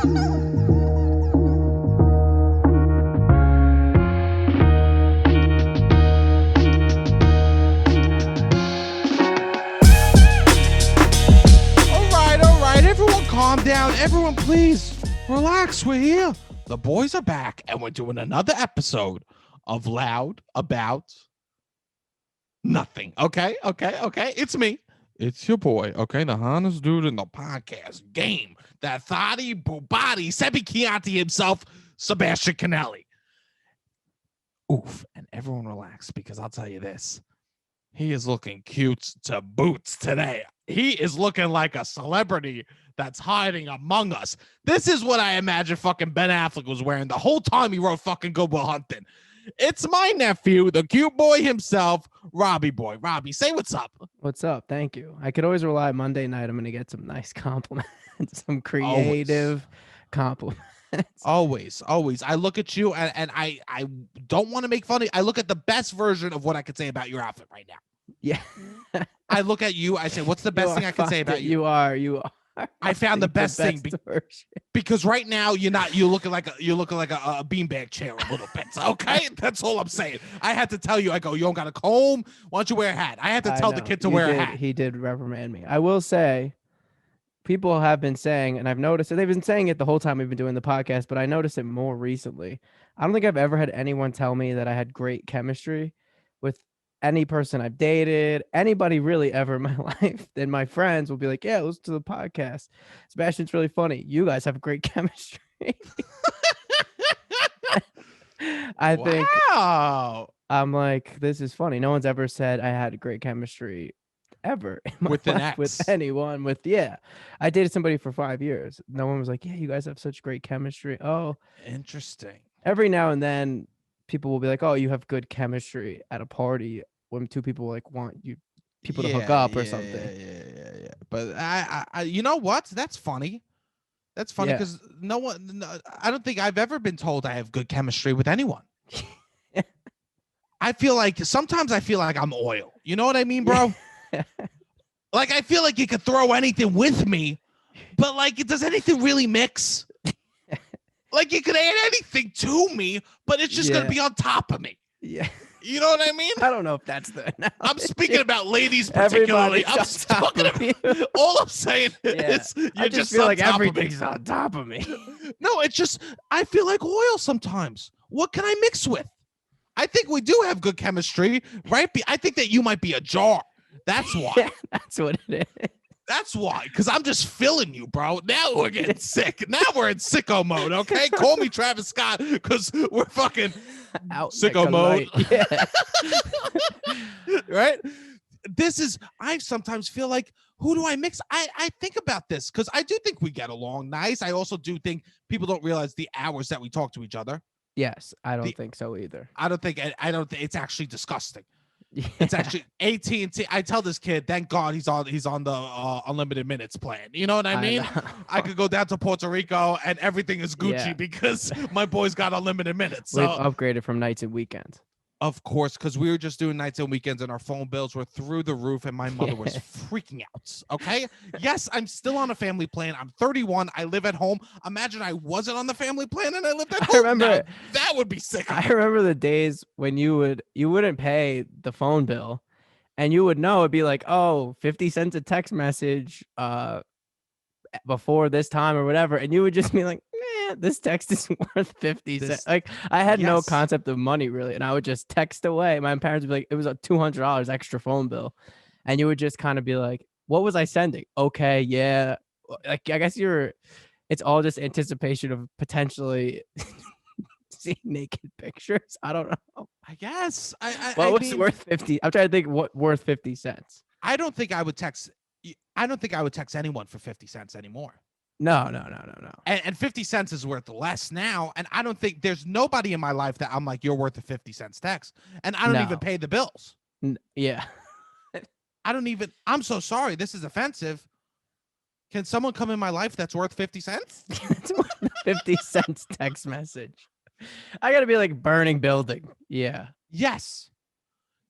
Calm down. Everyone, please relax. We're here. The boys are back, and we're doing another episode of Loud About Nothing. Okay. It's me. It's your boy. Okay, the hottest dude in the podcast game. That thotty, bubati, Sebi Chianti himself, Sebastian Canelli. Oof. And everyone relax, because I'll tell you this. He is looking cute to boots today. He is looking like a celebrity that's hiding among us. This is what I imagine fucking Ben Affleck was wearing the whole time he wrote fucking Good Will Hunting. It's my nephew, the cute boy himself, Robbie boy. Robbie, say what's up. What's up? Thank you. I could always rely Monday night. I'm going to get some nice compliments, some creative compliments. Always. I look at you and I don't want to make fun of you. I look at the best version of what I could say about your outfit right now. Yeah. I look at you. I say, what's the best thing I can say about you? You are. I found the best thing because right now you're looking like a beanbag chair a little bit. Okay, that's all I'm saying. I had to tell you. I go, you don't got a comb. Why don't you wear a hat? I had to tell the kid to wear a hat. He did reprimand me. I will say, people have been saying, and I've noticed it. They've been saying it the whole time we've been doing the podcast, but I noticed it more recently. I don't think I've ever had anyone tell me that I had great chemistry with any person I've dated, anybody really ever in my life. Then my friends will be like, yeah, listen to the podcast. Sebastian's really funny. You guys have great chemistry. I think I'm like, this is funny. No one's ever said I had great chemistry ever in my with an life ex. With anyone. I dated somebody for 5 years. No one was like, yeah, you guys have such great chemistry. Oh, interesting. Every now and then people will be like, oh, you have good chemistry at a party when two people like want you people to hook up or something. Yeah. But I you know what? That's funny. That's funny because I don't think I've ever been told I have good chemistry with anyone. Sometimes I feel like I'm oil. You know what I mean, bro? Like, I feel like you could throw anything with me, but like, does anything really mix? Like, you could add anything to me, but it's just going to be on top of me. Yeah. You know what I mean? I don't know if that's the analogy. I'm speaking about ladies particularly. I'm talking about, all I'm saying is I just feel like everything's on top of me. No, it's just, I feel like oil sometimes. What can I mix with? I think we do have good chemistry, right? I think that you might be a jar. That's why. Yeah, that's what it is. That's why, because I'm just filling you, bro. Now we're getting sick. Now we're in sicko mode, okay? Call me Travis Scott, because we're fucking out sicko mode. Yeah. Right? I sometimes feel like, who do I mix? I think about this, because I do think we get along nice. I also do think people don't realize the hours that we talk to each other. Yes, I don't think so either. I don't think it's actually disgusting. Yeah. It's actually AT&T. I tell this kid, thank God he's on the unlimited minutes plan. You know what I mean? I could go down to Puerto Rico and everything is Gucci because my boys got unlimited minutes. So. We've upgraded from nights and weekends. Of course, because we were just doing nights and weekends and our phone bills were through the roof and my mother was freaking out. Okay. Yes, I'm still on a family plan. I'm 31. I live at home. Imagine I wasn't on the family plan and I lived at home. I remember that would be sick. I remember the days when you wouldn't pay the phone bill and you would know it'd be like, oh, 50 cents a text message before this time or whatever. And you would just be like, this text is worth 50 cents. Like, I had no concept of money really, and I would just text away. My parents would be like, it was a $200 extra phone bill, and you would just kind of be like, what was I sending? Okay, yeah. Like, I guess it's all just anticipation of potentially seeing naked pictures. I don't know. I guess. What was worth 50? I'm trying to think what worth 50 cents. I don't think I would text anyone for 50 cents anymore. No. And 50 cents is worth less now. And I don't think there's nobody in my life that I'm like, you're worth a 50 cents text. And I don't even pay the bills. Yeah. I'm so sorry. This is offensive. Can someone come in my life that's worth 50 cents? 50 cents text message. I got to be like burning building. Yeah. Yes.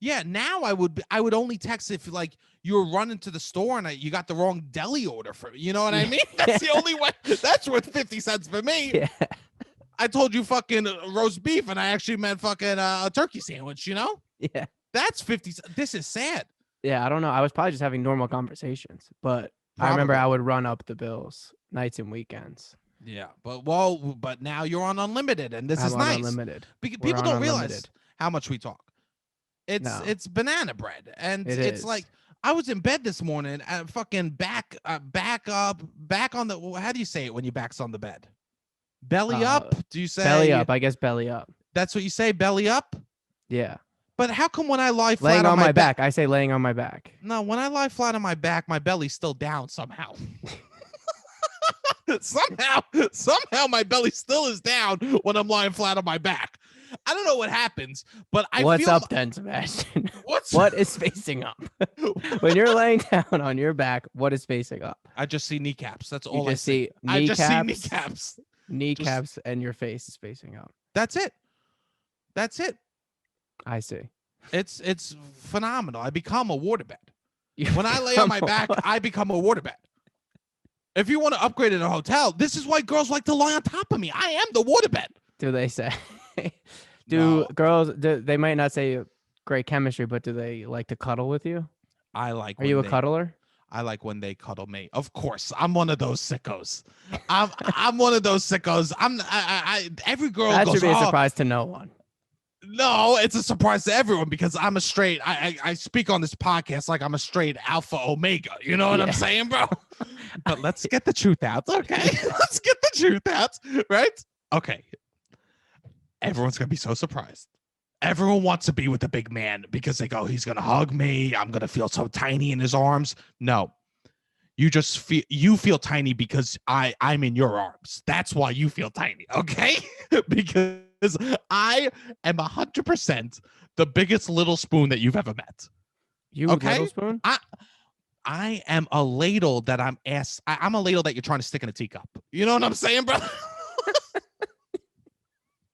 Yeah, now I would only text if like you were running to the store and you got the wrong deli order for me. You know what I mean? That's the only way. That's worth 50 cents for me. Yeah. I told you fucking roast beef and I actually meant fucking a turkey sandwich, you know? Yeah. That's 50. This is sad. Yeah. I don't know. I was probably just having normal conversations, but I remember Probably. I would run up the bills nights and weekends. Yeah, but now you're on unlimited, and this I'm is on nice. unlimited. We're People on don't realize unlimited. how much we talk. No, It's banana bread, and it it's is. like I was in bed this morning and fucking back on the, how do you say it when you back's on the bed? Belly up? Do you say Belly up. I guess belly up. That's what you say, belly up? Yeah. But how come when I lie flat Laying on on my my back. I say laying on my back. No, when I lie flat on my back, my belly's still down somehow. somehow my belly still is down when I'm lying flat on my back. I don't know what happens, but What's up then, Sebastian? What's What is facing up? When you're laying down on your back, what is facing up? I just see kneecaps. That's You all I just see. see I just see kneecaps. kneecaps. Kneecaps and your face is facing up. That's it. That's it. I see. It's phenomenal. I become a waterbed. You When I lay on my become back, a- I become a waterbed. If you want to upgrade in a hotel, this is why girls like to lie on top of me. I am the waterbed. Do they say? No. Girls? They might not say great chemistry, but do they like to cuddle with you? I like. Are you a cuddler? I like when they cuddle me. Of course, I'm one of those sickos. I'm one of those sickos. Every girl That goes, should be a "Oh, surprise to no one. no," it's a surprise to everyone because I'm a straight. I speak on this podcast like I'm a straight alpha omega. You know what I'm Yeah. saying, bro? But let's get the truth out, okay? Let's get the truth out, right? Okay. Everyone's gonna be so surprised. Everyone wants to be with a big man because they go, he's gonna hug me. I'm gonna feel so tiny in his arms. No, you feel tiny because I'm in your arms. That's why you feel tiny, okay? Because I am 100% the biggest little spoon that you've ever met. You Okay. little spoon? I am a ladle that I'm a ladle that you're trying to stick in a teacup. You know what I'm saying, bro?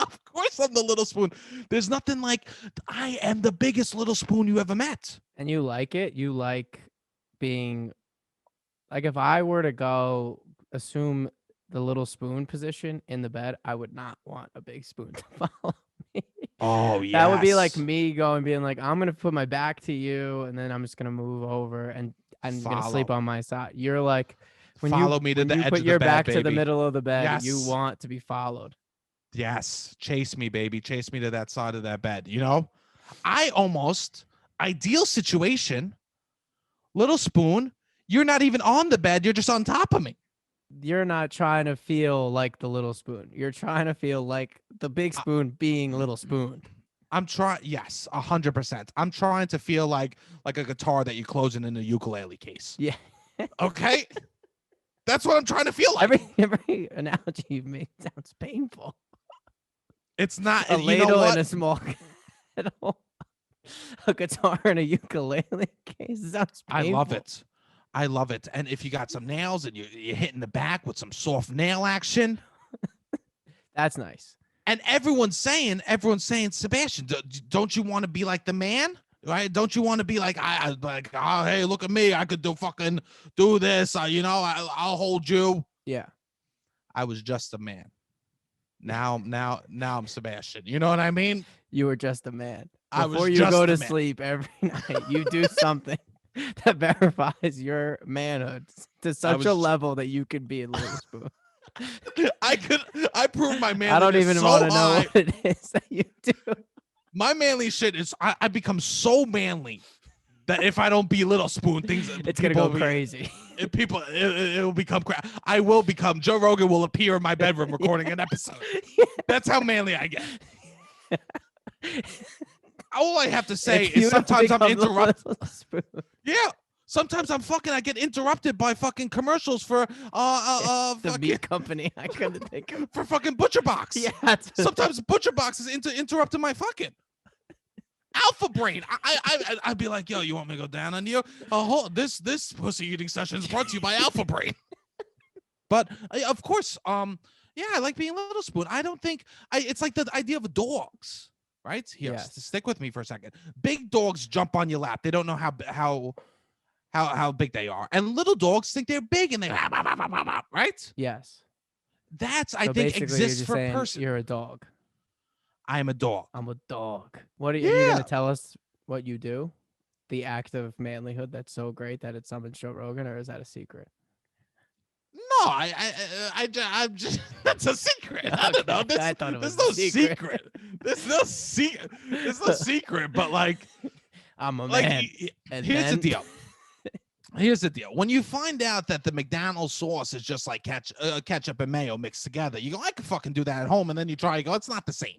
Of course I'm the little spoon. There's nothing like, I am the biggest little spoon you ever met. And you like it? You like being like, if I were to go assume the little spoon position in the bed, I would not want a big spoon to follow me. Oh, yeah. That would be like me being like, I'm gonna put my back to you, and then I'm just gonna move over and I'm gonna sleep on my side. You're like, when Follow me to when the you edge put of the your bed, back to the baby. middle of the bed, you Yes. want to be followed. Yes. Chase me, baby. Chase me to that side of that bed. You know, ideal situation, little spoon, you're not even on the bed. You're just on top of me. You're not trying to feel like the little spoon. You're trying to feel like the big spoon being little spoon. I'm trying. Yes, 100%. I'm trying to feel like a guitar that you're closing in a ukulele case. Yeah. Okay. That's what I'm trying to feel like. Every analogy you've made sounds painful. It's not A you know ladle what? and a small kettle, a guitar and a ukulele case. Sounds painful. I love it. I love it. And if you got some nails and you're hitting the back with some soft nail action, That's nice. and everyone's saying, Sebastian, don't you want to be like the man? Right? Don't you want to be like, like, oh, hey, look at me. I could do this. I'll hold you. Yeah. I was just a man. Now I'm Sebastian. You know what I mean? You were just a man. I was Before you just go a to man. sleep every night, you do something that verifies your manhood to such a was- level that you could be a little spoon. I proved my manliness I don't even so want to know high. what it is that you do. My manly shit is I become so manly that if I don't be little spoon, It's gonna go crazy. It will become crazy. I will become Joe Rogan will appear in my bedroom recording an episode. That's how manly I get. All I have to say If you is don't sometimes I'm become the interrupted. little spoon, Yeah. Sometimes I get interrupted by fucking commercials for the fucking, meat company. I couldn't think of. for fucking Butcher Box. Yeah. that's- Sometimes Butcher Box is interrupting my fucking Alpha Brain. I'd be like, yo, you want me to go down on you? This pussy eating session is brought to you by Alpha Brain. But of course, yeah, I like being a little spoon. I don't think it's like the idea of dogs, right? Here, Yes. stick with me for a second. Big dogs jump on your lap. They don't know how big they are, and little dogs think they're big, and they right. Yes. That's I So think basically, you're exists just for a saying person. you're a dog. I am a dog. I'm a dog. What are you Yeah. going to tell us what you do? The act of manlyhood that's so great that it summons Joe Rogan, or is that a secret? No, I'm just that's a secret. I don't know. Okay, I thought it was There's no a secret. secret. There's no secret. There's no secret. But like I'm a man. And here's the then- deal. Here's the deal. When you find out that the McDonald's sauce is just like ketchup and mayo mixed together, you go, I could fucking do that at home, and then you try, you go, it's not the same.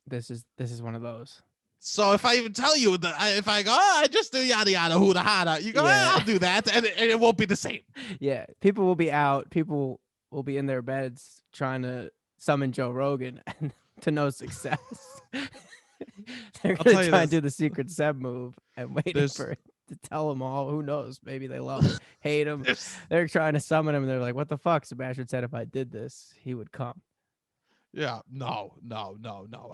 This is one of those. So if I even tell you that, if I go, I just do yada yada huda hada, you go, Yeah. I'll do that, and it won't be the same. Yeah, people will be out. People will be in their beds trying to summon Joe Rogan and to no success. They're I'll gonna tell you try and this. do the secret Seb move and waiting There's- for it to tell them all. Who knows? Maybe they love him, hate him. There's- They're trying to summon him, and they're like, "What the fuck?" Sebastian said, "If I did this, he would come." Yeah, no.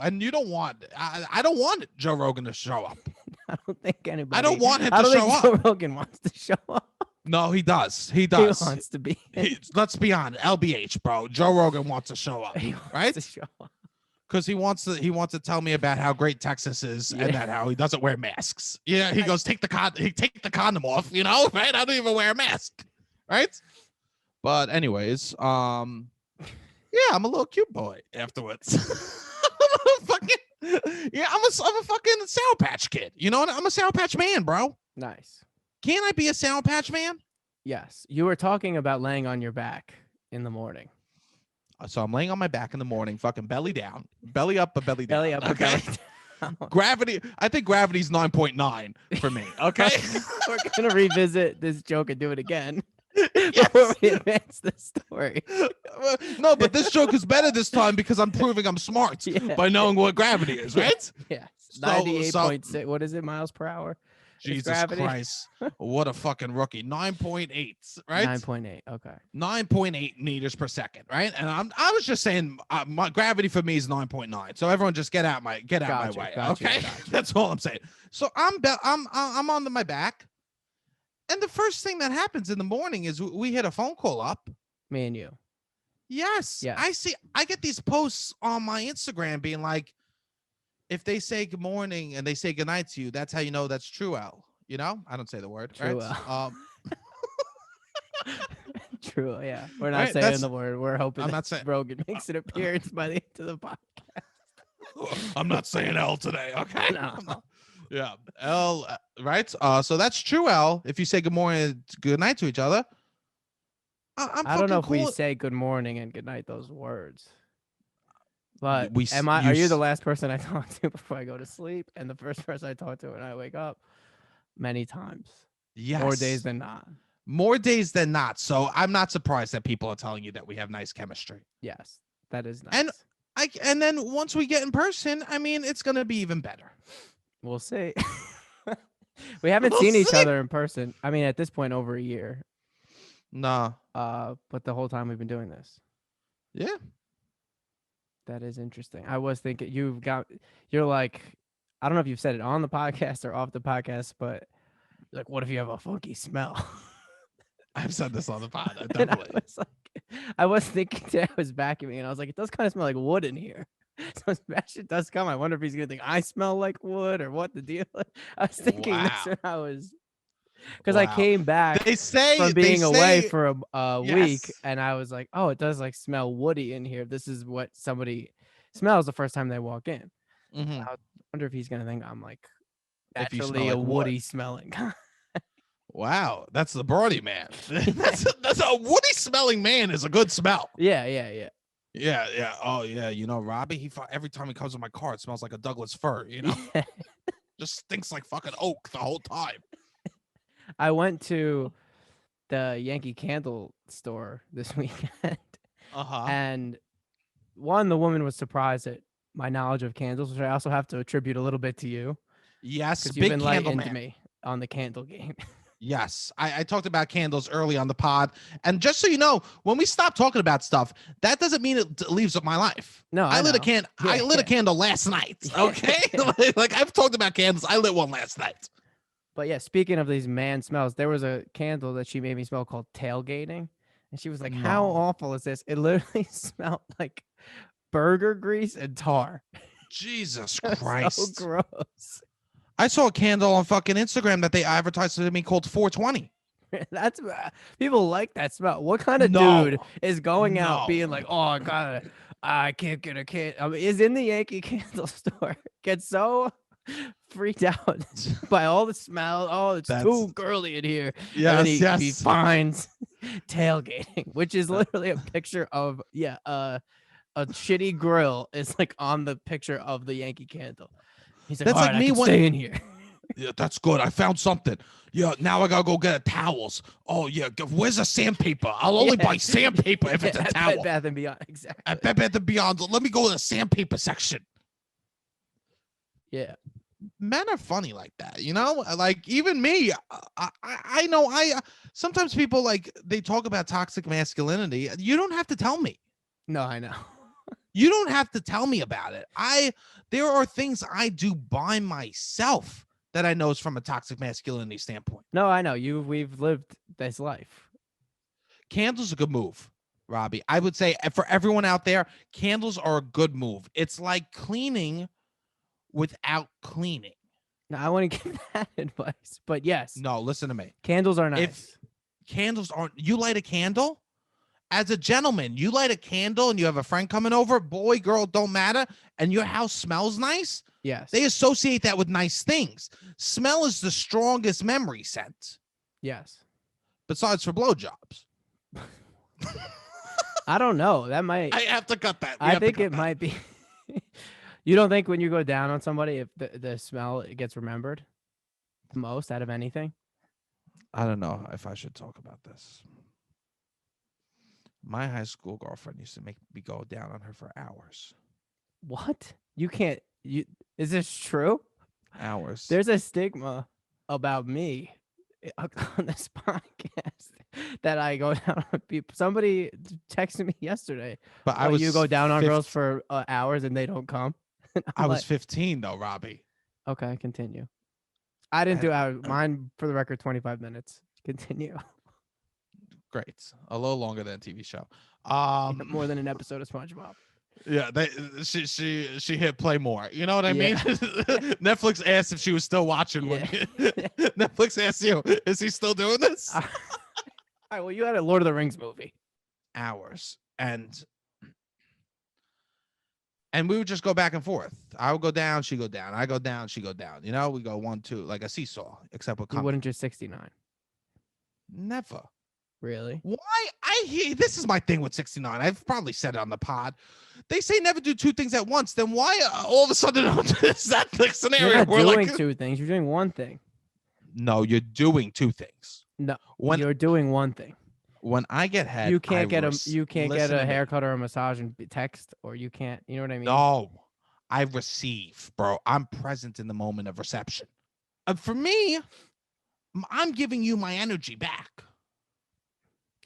And you don't want, I don't want Joe Rogan to show up. I don't think anybody. I don't want him I to don't show think up. Joe Rogan wants to show up. No, he does. He He does. wants to be. Let's be honest, LBH, bro. Joe Rogan wants to show up, He wants right? to show up. Because he wants to tell me about how great Texas is Yeah. and that how he doesn't wear masks. Yeah, he goes, take the condom off, right? I don't even wear a mask, right? But anyways, yeah, I'm a little cute boy afterwards. I'm a fucking Sour Patch Kid. You know what? I'm a Sour Patch Man, bro. Nice. Can't I be a Sour Patch Man? Yes, you were talking about laying on your back in the morning. So I'm laying on my back in the morning, fucking belly down, belly up, but belly down. Belly up, or okay? belly down. Gravity. I think gravity's 9.9 for me. Okay. We're gonna revisit this joke and do it again before we advance the story. No, but this joke is better this time because I'm proving I'm smart Yeah. by knowing what gravity is, right? Yeah, So- 98.6. What is it? Miles per hour. Jesus gravity. Christ. What a fucking rookie. 9.8, right? 9.8. Okay. 9.8 meters per second, right? And I was just saying my gravity for me is 9.9. So everyone just get out my Gotcha, way, gotcha, okay? gotcha. That's all I'm saying. So I'm on my back. And the first thing that happens in the morning is we hit a phone call up. Me and you. Yes. Yes. I get these posts on my Instagram being like, if they say good morning and they say good night to you, that's how you know that's true, L. You know? I don't say the word. True, right? True. Yeah. We're not Right, saying that's- the word. We're hoping I'm that not saying- Rogan makes an appearance by the end of the podcast. I'm not saying L today, okay? No. Yeah. L, right? So that's true, L. If you say good morning, good night to each other. I'm I don't know if fucking we cool. say good morning and good night those words. But We s- am I? you Are you s- the last person I talk to before I go to sleep, and the first person I talk to when I wake up? Many times, Yes. more days than not. More days than not. So I'm not surprised that people are telling you that we have nice chemistry. Yes, that is nice. And and then once we get in person, I mean, it's gonna be even better. We'll see. We haven't We'll seen each see. other in person. I mean, at this point, over a year. Nah. But the whole time we've been doing this. Yeah. That is interesting. I was thinking you're like, I don't know if you've said it on the podcast or off the podcast, but like, what if you have a funky smell? I've said this on the pod. And Definitely. I was thinking today, I was back at me and I was like, it does kind of smell like wood in here. So Sebastian does come. I wonder if he's gonna think I smell like wood or what the deal is. I was thinking this Wow. when I was, because I Wow. came back They say from being away say- for a week, Yes. and I was like, oh, it does like smell woody in here. This is what somebody smells the first time they walk in. Mhm. I wonder if he's gonna think I'm like If you smell naturally a like wood. woody smelling guy. Wow, that's the Brody man. that's a woody smelling man is a good smell. Yeah. Yeah. Oh yeah. You know, Robbie. Every time he comes in my car, it smells like a Douglas fir. You know, just stinks like fucking oak the whole time. I went to the Yankee Candle store this weekend, and the woman was surprised at my knowledge of candles, which I also have to attribute a little bit to you, Yes, because big you've candle enlightened man. me on the candle game. Yes, I talked about candles early on the pod, and just so you know, when we stop talking about stuff, that doesn't mean it leaves up my life. No, I lit a know. I Yeah, lit a yeah. candle last night. Yeah, Okay, yeah. like I've talked about candles. I lit one last night. But yeah, speaking of these man smells, there was a candle that she made me smell called tailgating. And she was like, how No, awful is this? It literally smelled like burger grease and tar. Jesus It was so Christ! gross. I saw a candle on fucking Instagram that they advertised to me called 420. That's people like that smell. What kind of No, dude is going out no. being like, oh god, I can't get a can. I mean, is in the Yankee candle store, gets so freaked out by all the smell. Oh, it's That's too girly in here. And then yes, he yes. finds tailgating, which is literally a picture of a shitty grill is like on the picture of the Yankee candle. He's like, That's all like right, I me can when stay in here. yeah, that's good. I found something. Yeah, now I gotta go get a towels. Oh yeah, where's the sandpaper? I'll only Yeah. buy sandpaper if it's a At towel. Bed Bath and Beyond, exactly. At Bed Bath & Beyond, let me go to the sandpaper section. Yeah. Men are funny like that, you know. Like even me, I know. Sometimes people like they talk about toxic masculinity. You don't have to tell me. No, I know. You don't have to tell me about it. There are things I do by myself that I know is from a toxic masculinity standpoint. No, I know. We've lived this life. Candles are a good move, Robbie. I would say for everyone out there, candles are a good move. It's like cleaning without cleaning. Now, I want to give that advice, but yes, No, listen to me. candles are nice. If candles aren't, you light a candle as a gentleman, you light a candle and you have a friend coming over, boy, girl, don't matter, and your house smells nice. Yes. They associate that with nice things. Smell is the strongest memory scent, Yes. besides for blowjobs. I don't know. That might. I have to cut that. I think it might be. You don't think when you go down on somebody, if the smell it gets remembered the most out of anything? I don't know if I should talk about this. My high school girlfriend used to make me go down on her for hours. What? You can't. Is this true? Hours. There's a stigma about me on this podcast that I go down on people. Somebody texted me yesterday. But I was you go down on 15 girls for hours and they don't come. I was like, 15 though, Robbie. okay, continue. I didn't do hours. Mine, for the record, 25 minutes. Continue. Great. A little longer than a TV show. More than an episode of SpongeBob. Yeah, she hit play more. You know what I mean? Yeah. Netflix asked if she was still watching. Yeah. Netflix asked you, is he still doing this? All right, well, you had a Lord of the Rings movie. Hours. And we would just go back and forth. I would go down, she go down. I go down, she go down. You know, we go 1, 2, like a seesaw, except with You wouldn't just 69. Never. Really? Why? I hear this is my thing with 69. I've probably said it on the pod. They say never do two things at once. Then why all of a sudden is that the scenario? You're not where doing like, two things. You're doing one thing. no, you're doing two things. No, When you're doing one thing. when I get head, You can't get listen a to me. haircut or a massage and text, or you can't. You know what I mean? No, I receive, bro. I'm present in the moment of reception. For me, I'm giving you my energy back.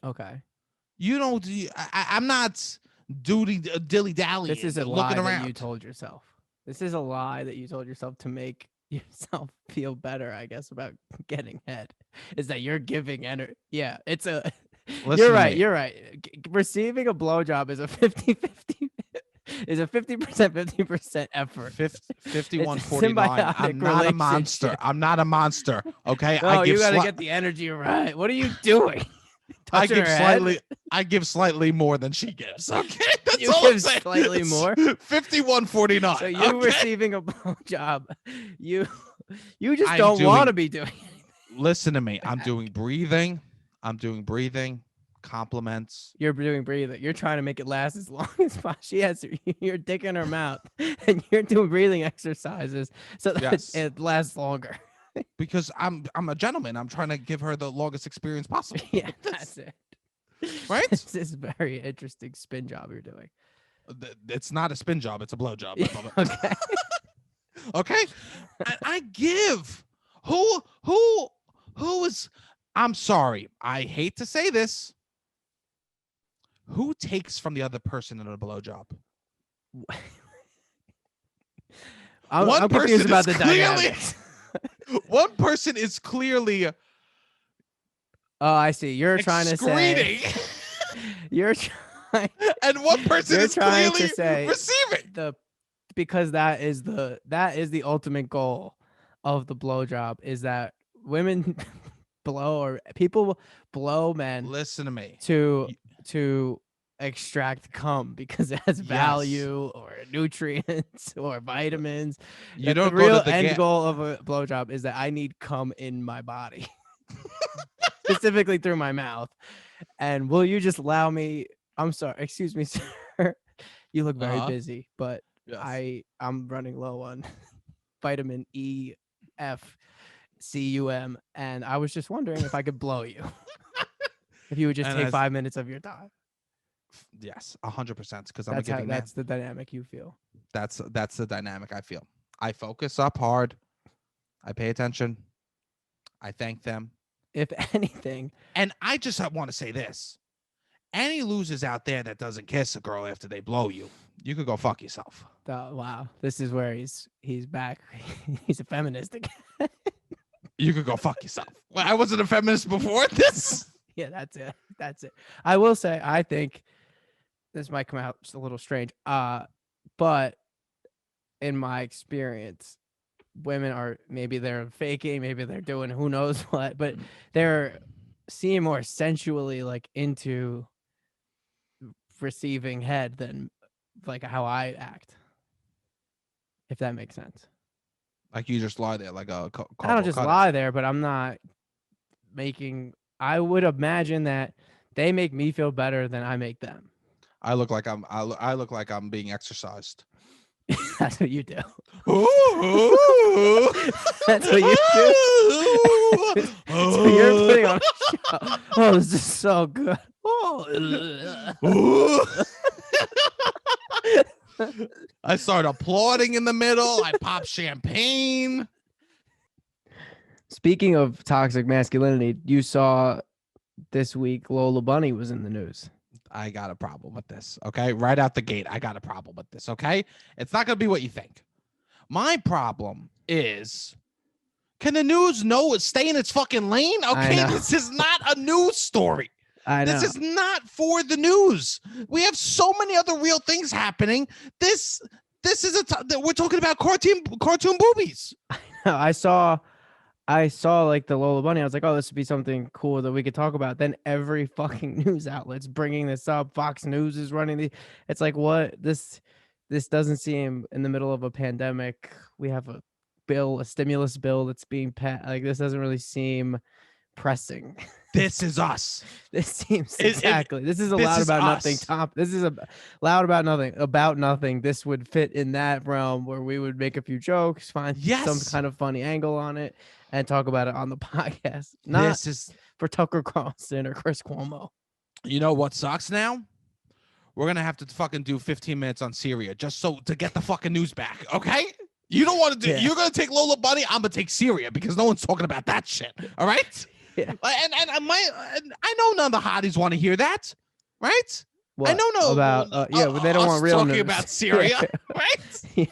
Okay. You don't. I'm not dilly dallying. This is a lie looking that around. you told yourself. This is a lie that you told yourself to make yourself feel better, I guess, about getting head. Is that you're giving energy? Yeah, it's a. Listen you're to right. me. You're right. Receiving a blowjob is a 50-50. Is a 50%, 50% effort. 51-49. I'm not a monster. relationship. I'm not a monster. Okay. No, you got to get the energy right. What are you doing? Touching her head? I give slightly more than she gives. Okay. That's You all I'm give saying. slightly more? 51-49. So you okay? receiving a blowjob, you just I'm don't want to doing- be doing. Listen to me. I'm doing breathing. Compliments. You're doing breathing. You're trying to make it last as long as possible. She has your dick in her mouth, and you're doing breathing exercises so that Yes. it lasts longer. Because I'm a gentleman. I'm trying to give her the longest experience possible. Yeah, that's it. Right? This is a very interesting spin job you're doing. It's not a spin job. It's a blow job. I love it. Okay. Okay. And I give. Who Who is? I'm sorry. I hate to say this. Who takes from the other person in a blowjob? I'm confused about the dynamics. One person is clearly Oh, I see. You're trying to say. You're trying. And one person You're is trying clearly to say receiving. Because that is the ultimate goal of the blowjob, is that women blow, or people blow men. Listen to me. To extract cum because it has value or nutrients or vitamins. You don't the real go to the end goal of a blowjob is that I need cum in my body, specifically through my mouth. And will you just allow me? I'm sorry, excuse me, sir. You look very busy, but yes. I'm running low on vitamin E, F, cum, and I was just wondering if I could blow you. If you would just take 5 minutes of your time. Yes, 100%. Because I'm a giving man. That's the dynamic you feel. That's the dynamic I feel. I focus up hard. I pay attention. I thank them. If anything. And I just want to say this. Any losers out there that doesn't kiss a girl after they blow you, you could go fuck yourself. Wow. This is where he's back. He's a feminist again. You could go fuck yourself. Well, I wasn't a feminist before this. Yeah, that's it. I will say, I think this might come out just a little strange, but in my experience, women are, maybe they're faking, maybe they're doing who knows what, but they're seem more sensually like into receiving head than like how I act, if that makes sense. Like you just lie there like a I don't just lie there, but I'm not making. I would imagine that they make me feel better than I make them. I look like I'm being exercised. That's what you do. That's what you do. So you're putting on a show. Oh, this is so good. I start applauding in the middle. I pop champagne. Speaking of toxic masculinity, you saw this week Lola Bunny was in the news. I got a problem with this, okay? Right out the gate, I got a problem with this, okay? It's not going to be what you think. My problem is, can the news stay in its fucking lane? Okay, this is not a news story. This is not for the news. We have so many other real things happening. This is we're talking about cartoon boobies. I saw like the Lola Bunny. I was like, oh, this would be something cool that we could talk about. Then every fucking news outlet's bringing this up. Fox News is running it's like, what? This doesn't seem in the middle of a pandemic. We have a stimulus bill that's being passed. Like, this doesn't really seem pressing. This is us. This seems exactly. This is a loud about nothing top. This is a loud about nothing. This would fit in that realm where we would make a few jokes, find some kind of funny angle on it, and talk about it on the podcast. This is for Tucker Carlson or Chris Cuomo. You know what sucks now? We're gonna have to fucking do 15 minutes on Syria just to get the fucking news back. Okay? You don't want to do. Yeah. You're gonna take Lola Bunny. I'm gonna take Syria because no one's talking about that shit. All right? Yeah. And I know none of the hotties want to hear that, right? What? I know about but they don't want real talking news. About Syria, right? Yeah.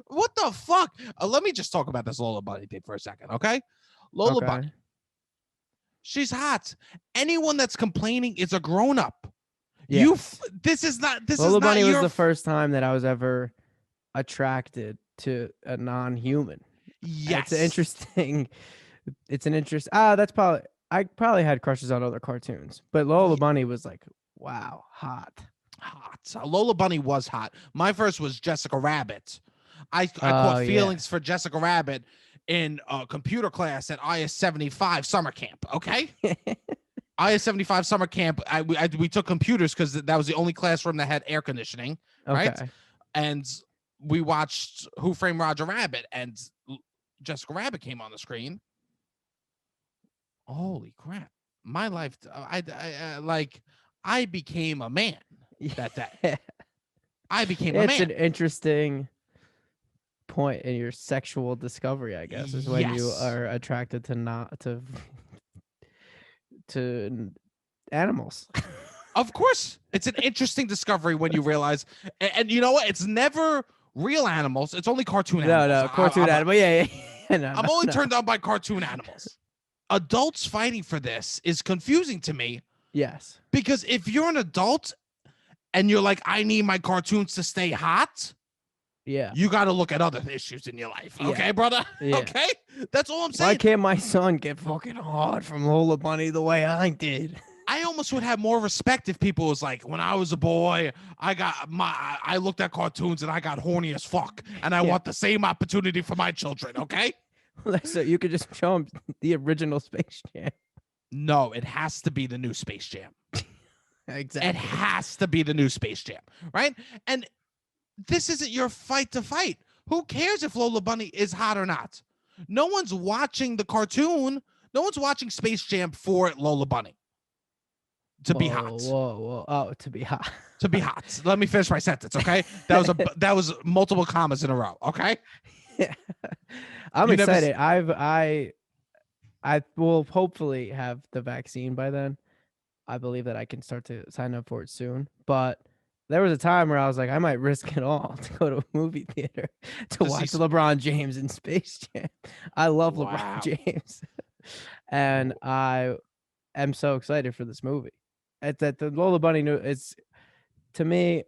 What the fuck? Let me just talk about this Lola Bunny thing for a second, okay? Lola Bunny, she's hot. Anyone that's complaining is a grown up. Yes. Lola Bunny was the first time that I was ever attracted to a non-human. Yes, it's an interest. I probably had crushes on other cartoons, but Lola Bunny was like, wow, hot. Lola Bunny was hot. My first was Jessica Rabbit. I caught feelings for Jessica Rabbit in computer class at IS-75 summer camp. Okay, IS-75 summer camp. We took computers because that was the only classroom that had air conditioning. Right, and we watched Who Framed Roger Rabbit, and Jessica Rabbit came on the screen. Holy crap! My life, I became a man that day. I became a man. It's an interesting point in your sexual discovery, I guess, is when you Yes. are attracted to not to animals. Of course, it's an interesting discovery when you realize, and you know what? It's never real animals. It's only cartoon animals. No, cartoon animal. Yeah. I'm only turned on by cartoon animals. Adults fighting for this is confusing to me Yes. because if you're an adult and you're like, I need my cartoons to stay hot, Yeah. you got to look at other issues in your life. Yeah. Okay, brother? Yeah. Okay? That's all I'm saying. Why can't my son get fucking hard from Lola Bunny the way I did? I almost would have more respect if people was like, when I was a boy, I looked at cartoons and I got horny as fuck, and I want the same opportunity for my children. Okay? So you could just show them the original Space Jam. No, it has to be the new Space Jam. Exactly. It has to be the new Space Jam, right? And this isn't your fight to fight. Who cares if Lola Bunny is hot or not? No one's watching the cartoon. No one's watching Space Jam for Lola Bunny to be hot. Whoa. Oh, to be hot. To be hot. Let me finish my sentence, okay? That was multiple commas in a row, okay? Yeah. I'm excited. I will hopefully have the vaccine by then. I believe that I can start to sign up for it soon. But there was a time where I was like, I might risk it all to go to a movie theater to watch LeBron James in Space Jam. I love LeBron James. And I am so excited for this movie. That the Lola Bunny to me,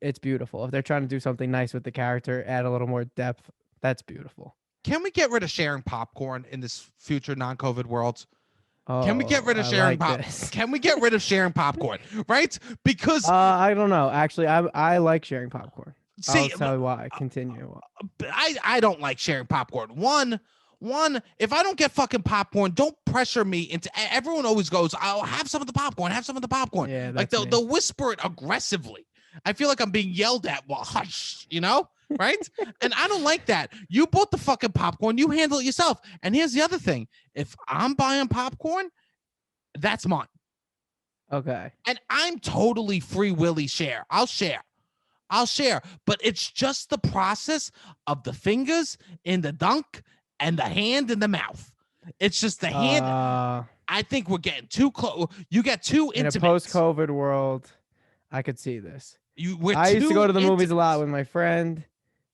it's beautiful. If they're trying to do something nice with the character, add a little more depth, that's beautiful. Can we get rid of sharing popcorn in this future non-COVID world? Can we get rid of sharing popcorn? Can we get rid of sharing popcorn? Right? Because I don't know. Actually, I like sharing popcorn. I'll tell you why. Continue. I don't like sharing popcorn. One, if I don't get fucking popcorn, don't pressure me into. Everyone always goes, "I'll have some of the popcorn. Have some of the popcorn." Yeah, like they'll whisper it aggressively. I feel like I'm being yelled at. Well, hush, you know, right? And I don't like that. You bought the fucking popcorn. You handle it yourself. And here's the other thing: if I'm buying popcorn, that's mine. Okay. And I'm totally free willy share. I'll share. But it's just the process of the fingers in the dunk and the hand in the mouth. It's just the hand. I think we're getting too close. You get too intimate. In a post-COVID world, I could see this. I used to go to the movies a lot with my friend.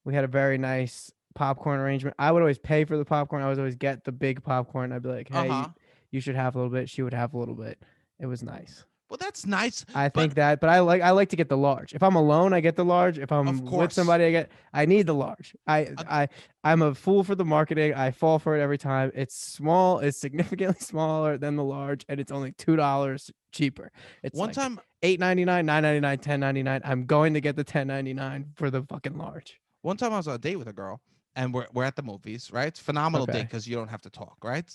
We had a very nice popcorn arrangement. I would always pay for the popcorn. I would always get the big popcorn. I'd be like, hey, you should have a little bit. She would have a little bit. It was nice. Well, that's nice. I think that, but I like to get the large. If I'm alone, I get the large. If I'm with somebody, I need the large. I'm a fool for the marketing. I fall for it every time. It's small. It's significantly smaller than the large, and it's only $2 cheaper. It's one time $8.99, $9.99, $10.99. I'm going to get the $10.99 for the fucking large. One time I was on a date with a girl, and we're at the movies, right? It's phenomenal date because you don't have to talk, right?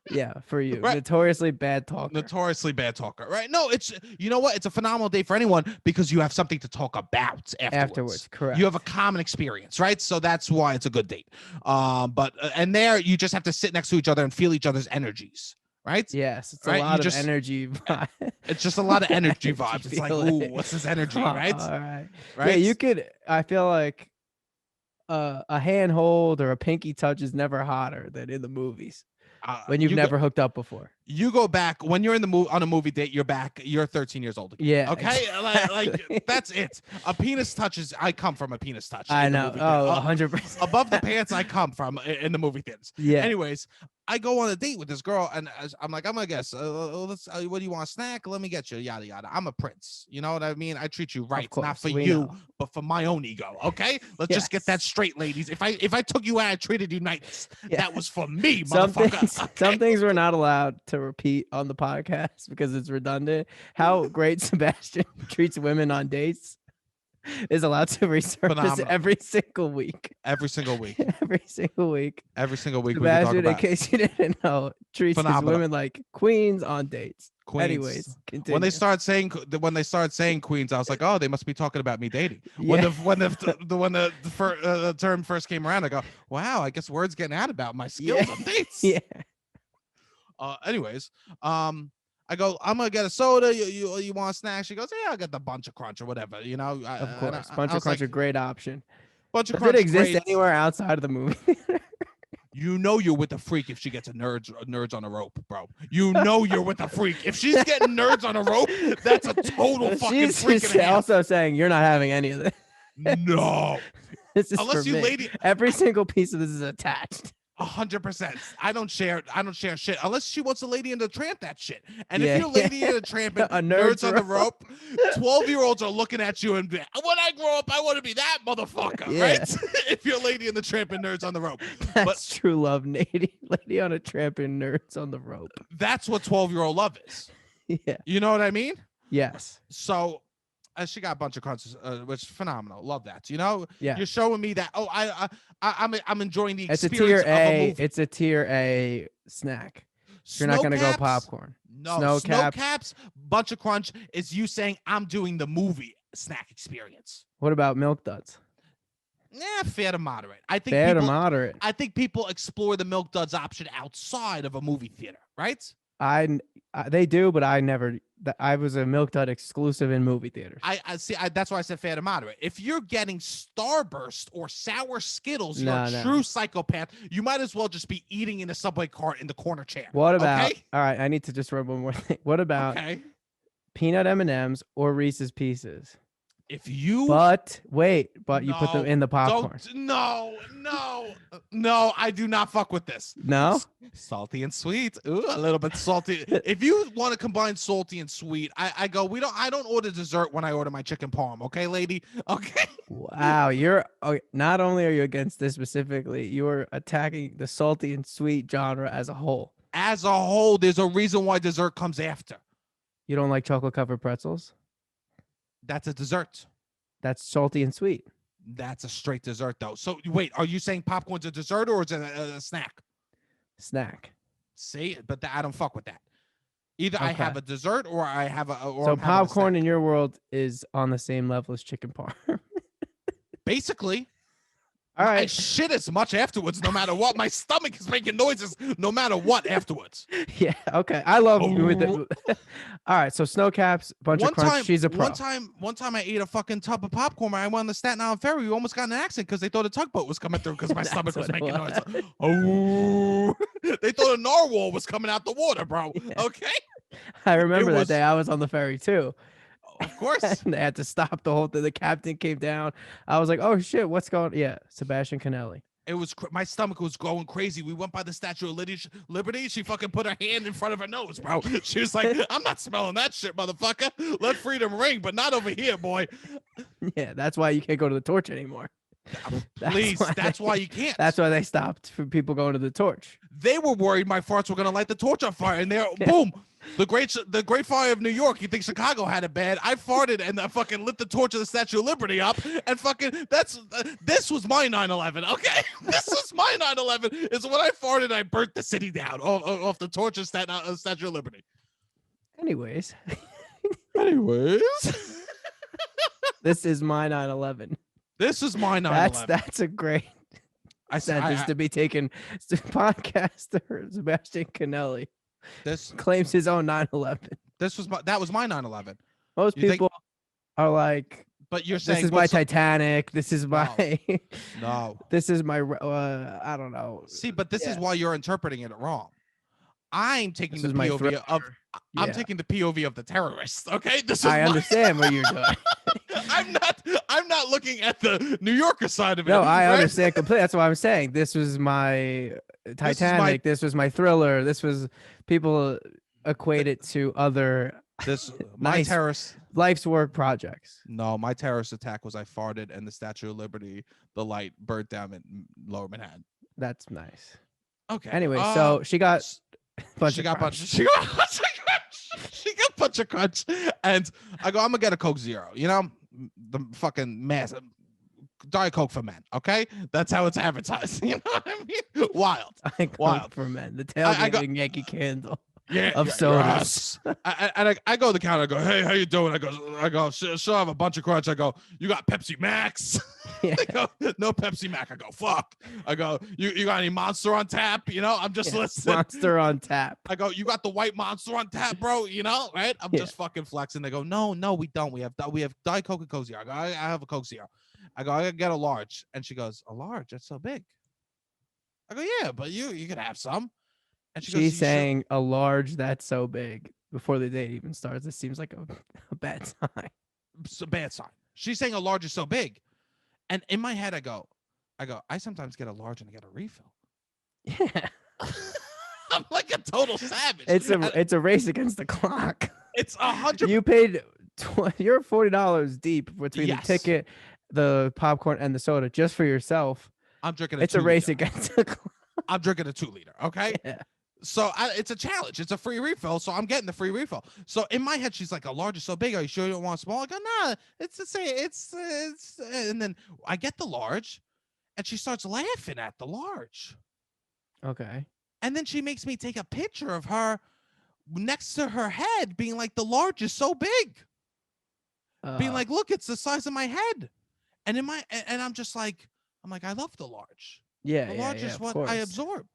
Yeah, for you. Right. Notoriously bad talker. Right? No, it's, you know what? It's a phenomenal day for anyone because you have something to talk about afterwards. Correct. You have a common experience, right? So that's why it's a good date. But and there you just have to sit next to each other and feel each other's energies. Right? Yes, it's a lot of energy vibe. It's just a lot of energy vibes. It's like, ooh, what's this energy, right? All right. Right. Yeah, you could. I feel like a handhold or a pinky touch is never hotter than in the movies. When you've never hooked up before. You go back when you're in the on a movie date, you're 13 years old again. Yeah. Okay. Exactly. Like that's it. A penis touches. I come from a penis touch. I know. 100%. Above the pants I come from in the movie theaters. Yeah. Anyways, I go on a date with this girl and I'm like, I'm gonna guess. What do you want, a snack? Let me get you. Yada yada. I'm a prince. You know what I mean? I treat you right, not for you, but for my own ego. Okay. Let's just get that straight, ladies. If I took you out, I treated you nice. That was for me, motherfucker. Some things we're not allowed to repeat on the podcast because it's redundant. How great Sebastian treats women on dates is allowed to resurface every single week. Every single week. Sebastian, in case you didn't know, treats these women like queens on dates. Queens. Anyways, continue. When they start saying queens, I was like, oh, they must be talking about me dating. Yeah. When the term first came around, I go, wow, I guess word's getting out about my skills on dates. Yeah. Anyways, I go, I'm gonna get a soda. You want a snack? She goes, yeah, I'll get the bunch of crunch or whatever. You know, of course, bunch of crunch, a great option. bunch of Does crunch. it exist great. anywhere outside of the movie theater? You know you're with a freak if she gets a nerds on a rope, bro. You know you're with a freak. If she's getting nerds on a rope, that's a total fucking She's freak and a half. also saying you're not having any of this. No. This is Unless for you me. lady Every single piece of this is attached. 100%. I don't share shit unless she wants a Lady and the Tramp that shit. And Yeah, if you're Lady and the Tramp and A nerd's nerds on the rope, 12-year-olds are looking at you and be, when I grow up, I want to be that motherfucker, Yeah. right? If you're Lady and the Tramp and nerds on the rope. That's true love, Lady on a Tramp and nerds on the rope. That's what 12-year-old love is. Yeah. You know what I mean? Yes. So she got a bunch of crunches, which is phenomenal. Love that. You know, Yeah. You're showing me that. Oh, I'm enjoying the It's a experience tier of a A. movie. It's a tier A snack. You're not gonna go popcorn. No, snow caps, bunch of crunch is you saying I'm doing the movie snack experience. What about Milk Duds? Yeah, fair to moderate. I think Fair to people, moderate. I think people explore the Milk Duds option outside of a movie theater, right? They do, but I never. I was a Milk Dud exclusive in movie theaters. I see. That's why I said fair to moderate. If you're getting Starburst or sour Skittles, you're a true psychopath. You might as well just be eating in a Subway cart in the corner chair. What about? Okay? All right, I need to just rub one more thing. What about peanut M&Ms or Reese's Pieces? If you you put them in the popcorn. No, I do not fuck with this. No? Salty and sweet. Ooh, a little bit salty. If you want to combine salty and sweet, I don't order dessert when I order my chicken parm, okay, lady? Okay. Wow, not only are you against this specifically, you're attacking the salty and sweet genre as a whole. As a whole, there's a reason why dessert comes after. You don't like chocolate covered pretzels? That's a dessert. That's salty and sweet. That's a straight dessert, though. So wait, are you saying popcorn's a dessert or is it a snack? Snack. See, but I don't fuck with that. Either I have a dessert or I have a. Or so I'm popcorn a in your world is on the same level as chicken parm. Basically. All right. I shit as much afterwards, no matter what. My stomach is making noises, no matter what afterwards. Yeah. Okay. I love with it. All right. So snow caps, bunch of crunch. She's a pro. One time, I ate a fucking tub of popcorn. I went on the Staten Island ferry. We almost got in an accident because they thought a tugboat was coming through because my stomach was making noise. Oh, they thought a narwhal was coming out the water, bro. Yeah. Okay. I remember that day. I was on the ferry too. Of course. And they had to stop the whole thing. The captain came down. I was like, oh shit, what's going on? Yeah, Sebastian Canelli. It was my stomach was going crazy. We went by the Statue of Liberty. She fucking put her hand in front of her nose, bro. She was like, I'm not smelling that shit, motherfucker. Let freedom ring, but not over here, boy. Yeah, that's why you can't go to the torch anymore. Please, that's why you can't. That's why they stopped for people going to the torch. They were worried my farts were going to light the torch on fire, and they're boom. The great fire of New York. You think Chicago had it bad? I farted and I fucking lit the torch of the Statue of Liberty up, and fucking this was my 9/11. Okay, this is my 9/11. Is when I farted, I burnt the city down off the torch of Statue of Liberty. Anyways, this is my 9/11. This is my 9/11. That's a great sentence to be taken. Podcaster Sebastian Canelli. This claims his own 9/11. That was my 9/11. Most people are like, but you're saying this is my Titanic. This is my no. This is my I don't know. See, but this is why you're interpreting it wrong. I'm taking the POV of I'm taking the POV of the terrorists. Okay, I understand what you're doing. I'm not looking at the New Yorker side of it. No, I understand completely. That's what I'm saying. This was my Titanic. This was my Thriller. This was people equate it to other my terrorist life's work projects. No, my terrorist attack was I farted and the Statue of Liberty, the light burnt down in Lower Manhattan. That's nice. Okay. Anyway, so she got bunch of crunch, and I go, I'm gonna get a Coke Zero. You know, the fucking massive Diet Coke for men. Okay, that's how it's advertised. You know what I mean? Wild. Wild for men. The tailgating Yankee Candle. Of sodas. Yes. I go to the counter. I go, hey, how you doing? I go, she'll have a bunch of crunch. I go, you got Pepsi Max? Yeah. They go, no Pepsi Max. I go, fuck. I go, you got any Monster on tap? You know, I'm just listening. Monster on tap. I go, you got the white Monster on tap, bro? You know, right? I'm just fucking flexing. They go, no, we don't. We have Diet Coke and Coke Zero. I go, I have a Coke Zero. I go, I gotta get a large. And she goes, a large? That's so big. I go, yeah, but you could have some. And she goes, She's you sure? saying a large that's so big before the date even starts. This seems like a bad sign. It's a bad sign. She's saying a large is so big. And in my head, I go, I sometimes get a large and I get a refill. Yeah. I'm like a total savage. It's a race against the clock. It's 100. You paid you're $40 deep between Yes. the ticket, the popcorn, and the soda just for yourself. I'm drinking. It's a race against the clock. I'm drinking a 2-liter. Okay. Yeah. So it's a challenge. It's a free refill. So I'm getting the free refill. So in my head, she's like, a large is so big. Are you sure you don't want a small? I go, nah, it's the same. It's and then I get the large and she starts laughing at the large. Okay. And then she makes me take a picture of her next to her head being like, the large is so big. Being like, look, it's the size of my head. And I'm just like, I love the large. Yeah. The large is what course. I absorb.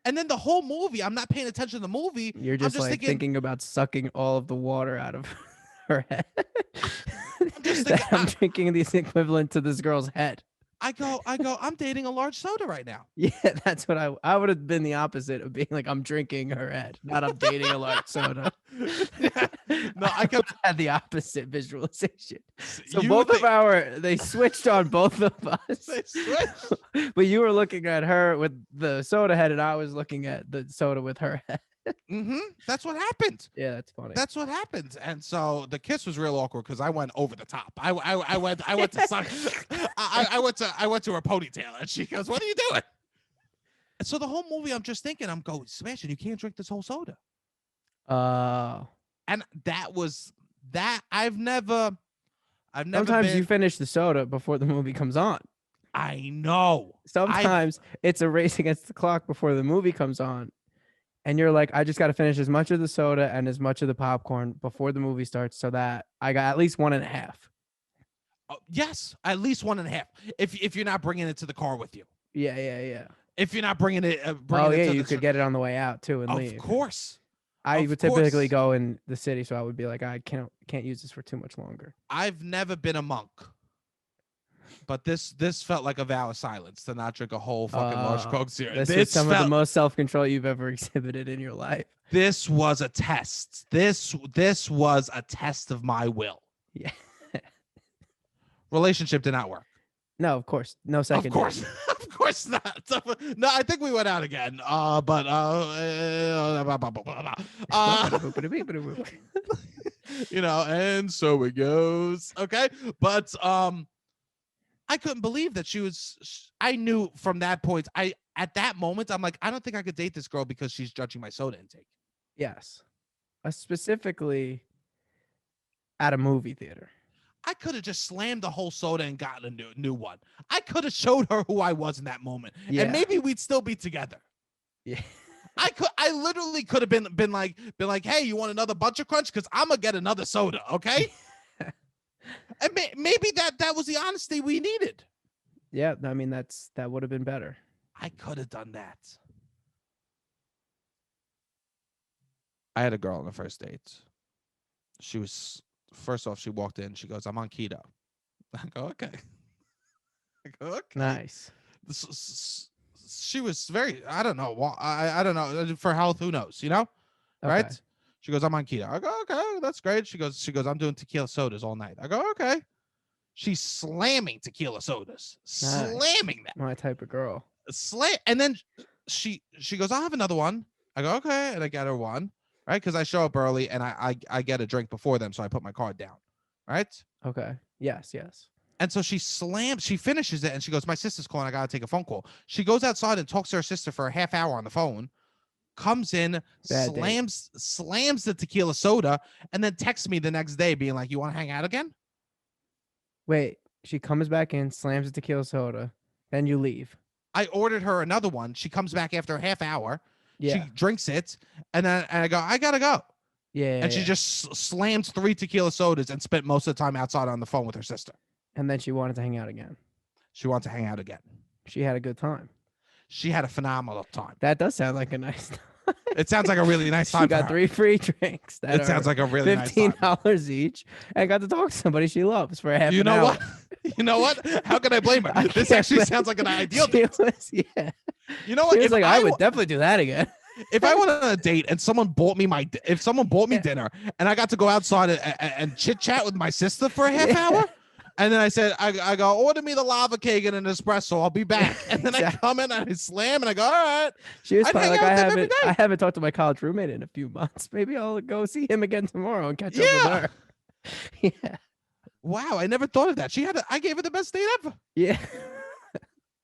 And then the whole movie, I'm not paying attention to the movie. You're just like thinking about sucking all of the water out of her head. I'm just thinking, I'm drinking the equivalent to this girl's head. I go, I'm dating a large soda right now. Yeah, that's what I would have been the opposite of being like, I'm drinking her head, not I'm dating a large soda. Yeah. No, I could have had the opposite visualization. So you both think- of they switched on both of us. They switched. But you were looking at her with the soda head, and I was looking at the soda with her head. That's what happened. Yeah, that's funny. That's what happened. And so the kiss was real awkward because I went over the top. I went to suck. I went to her ponytail and she goes, "What are you doing?" And so the whole movie, I'm just thinking, I'm going, Sebastian, you can't drink this whole soda. And that was that. I've never. Sometimes you finish the soda before the movie comes on. I know. Sometimes it's a race against the clock before the movie comes on. And you're like, I just got to finish as much of the soda and as much of the popcorn before the movie starts so that I got at least 1.5. Oh, yes, at least 1.5. If you're not bringing it to the car with you. Yeah. If you're not bringing it. You could get it on the way out too and leave. Of course. I would typically go in the city, so I would be like, I can't use this for too much longer. I've never been a monk. But this felt like a vow of silence to not drink a whole fucking large Coke Zero. This is some of the most self-control you've ever exhibited in your life. This was a test. This was a test of my will. Yeah. Relationship did not work. No, of course. No second. Of course. Of course not. No, I think we went out again. And so it goes. Okay. But I couldn't believe that I knew from that point, at that moment, I'm like, I don't think I could date this girl because she's judging my soda intake. Yes. Specifically at a movie theater. I could have just slammed the whole soda and gotten a new one. I could have showed her who I was in that moment. Yeah. And maybe we'd still be together. Yeah. I literally could have been like, hey, you want another Bunch of Crunch? Because I'm gonna get another soda, okay? And maybe that was the honesty we needed. Yeah, I mean that would have been better. I could have done that. I had a girl on the first date. She was first off, she walked in. She goes, "I'm on keto." I go, "Okay." Nice. She was very. I don't know. I don't know for health. Who knows? Okay. Right. She goes, "I'm on keto." I go, "Okay, that's great." She goes, "I'm doing tequila sodas all night." I go, "Okay." She's slamming tequila sodas, slamming them. My type of girl. And then she goes, "I'll have another one." I go, "Okay," and I get her one, right? Because I show up early and I get a drink before them, so I put my card down, right? Okay. Yes. And so she finishes it, and she goes, "My sister's calling. I gotta take a phone call." She goes outside and talks to her sister for a half hour on the phone. Comes in, slams the tequila soda, and then texts me the next day being like, "You want to hang out again?" Wait, she comes back in, slams the tequila soda, then you leave. I ordered her another one. She comes back after a half hour. Yeah. She drinks it, and then I go, "I gotta go." Yeah. And she just slams 3 tequila sodas and spent most of the time outside on the phone with her sister. And then she wanted to hang out again. She wanted to hang out again. She had a good time. She had a phenomenal time. That does sound like a nice time. It sounds like a really nice time. She got 3 free drinks. It sounds like a really nice time. $15 each, and got to talk to somebody she loves for half an hour. You know what? You know what? How can I blame her? I This can't actually blame- sounds like an ideal She date. yeah. You know She what? was like, I would definitely do that again. If I went on a date and someone bought me if someone bought me dinner and I got to go outside and chit chat with my sister for a half hour, and then I said, I go, order me the lava cake and an espresso. I'll be back. And then I come in and I slam and I go, all right. She was I'd probably hang like, out with them every I day. haven't talked to my college roommate in a few months. Maybe I'll go see him again tomorrow and catch up with Yeah. her. Yeah. Wow, I never thought of that. I gave her the best date ever. Yeah.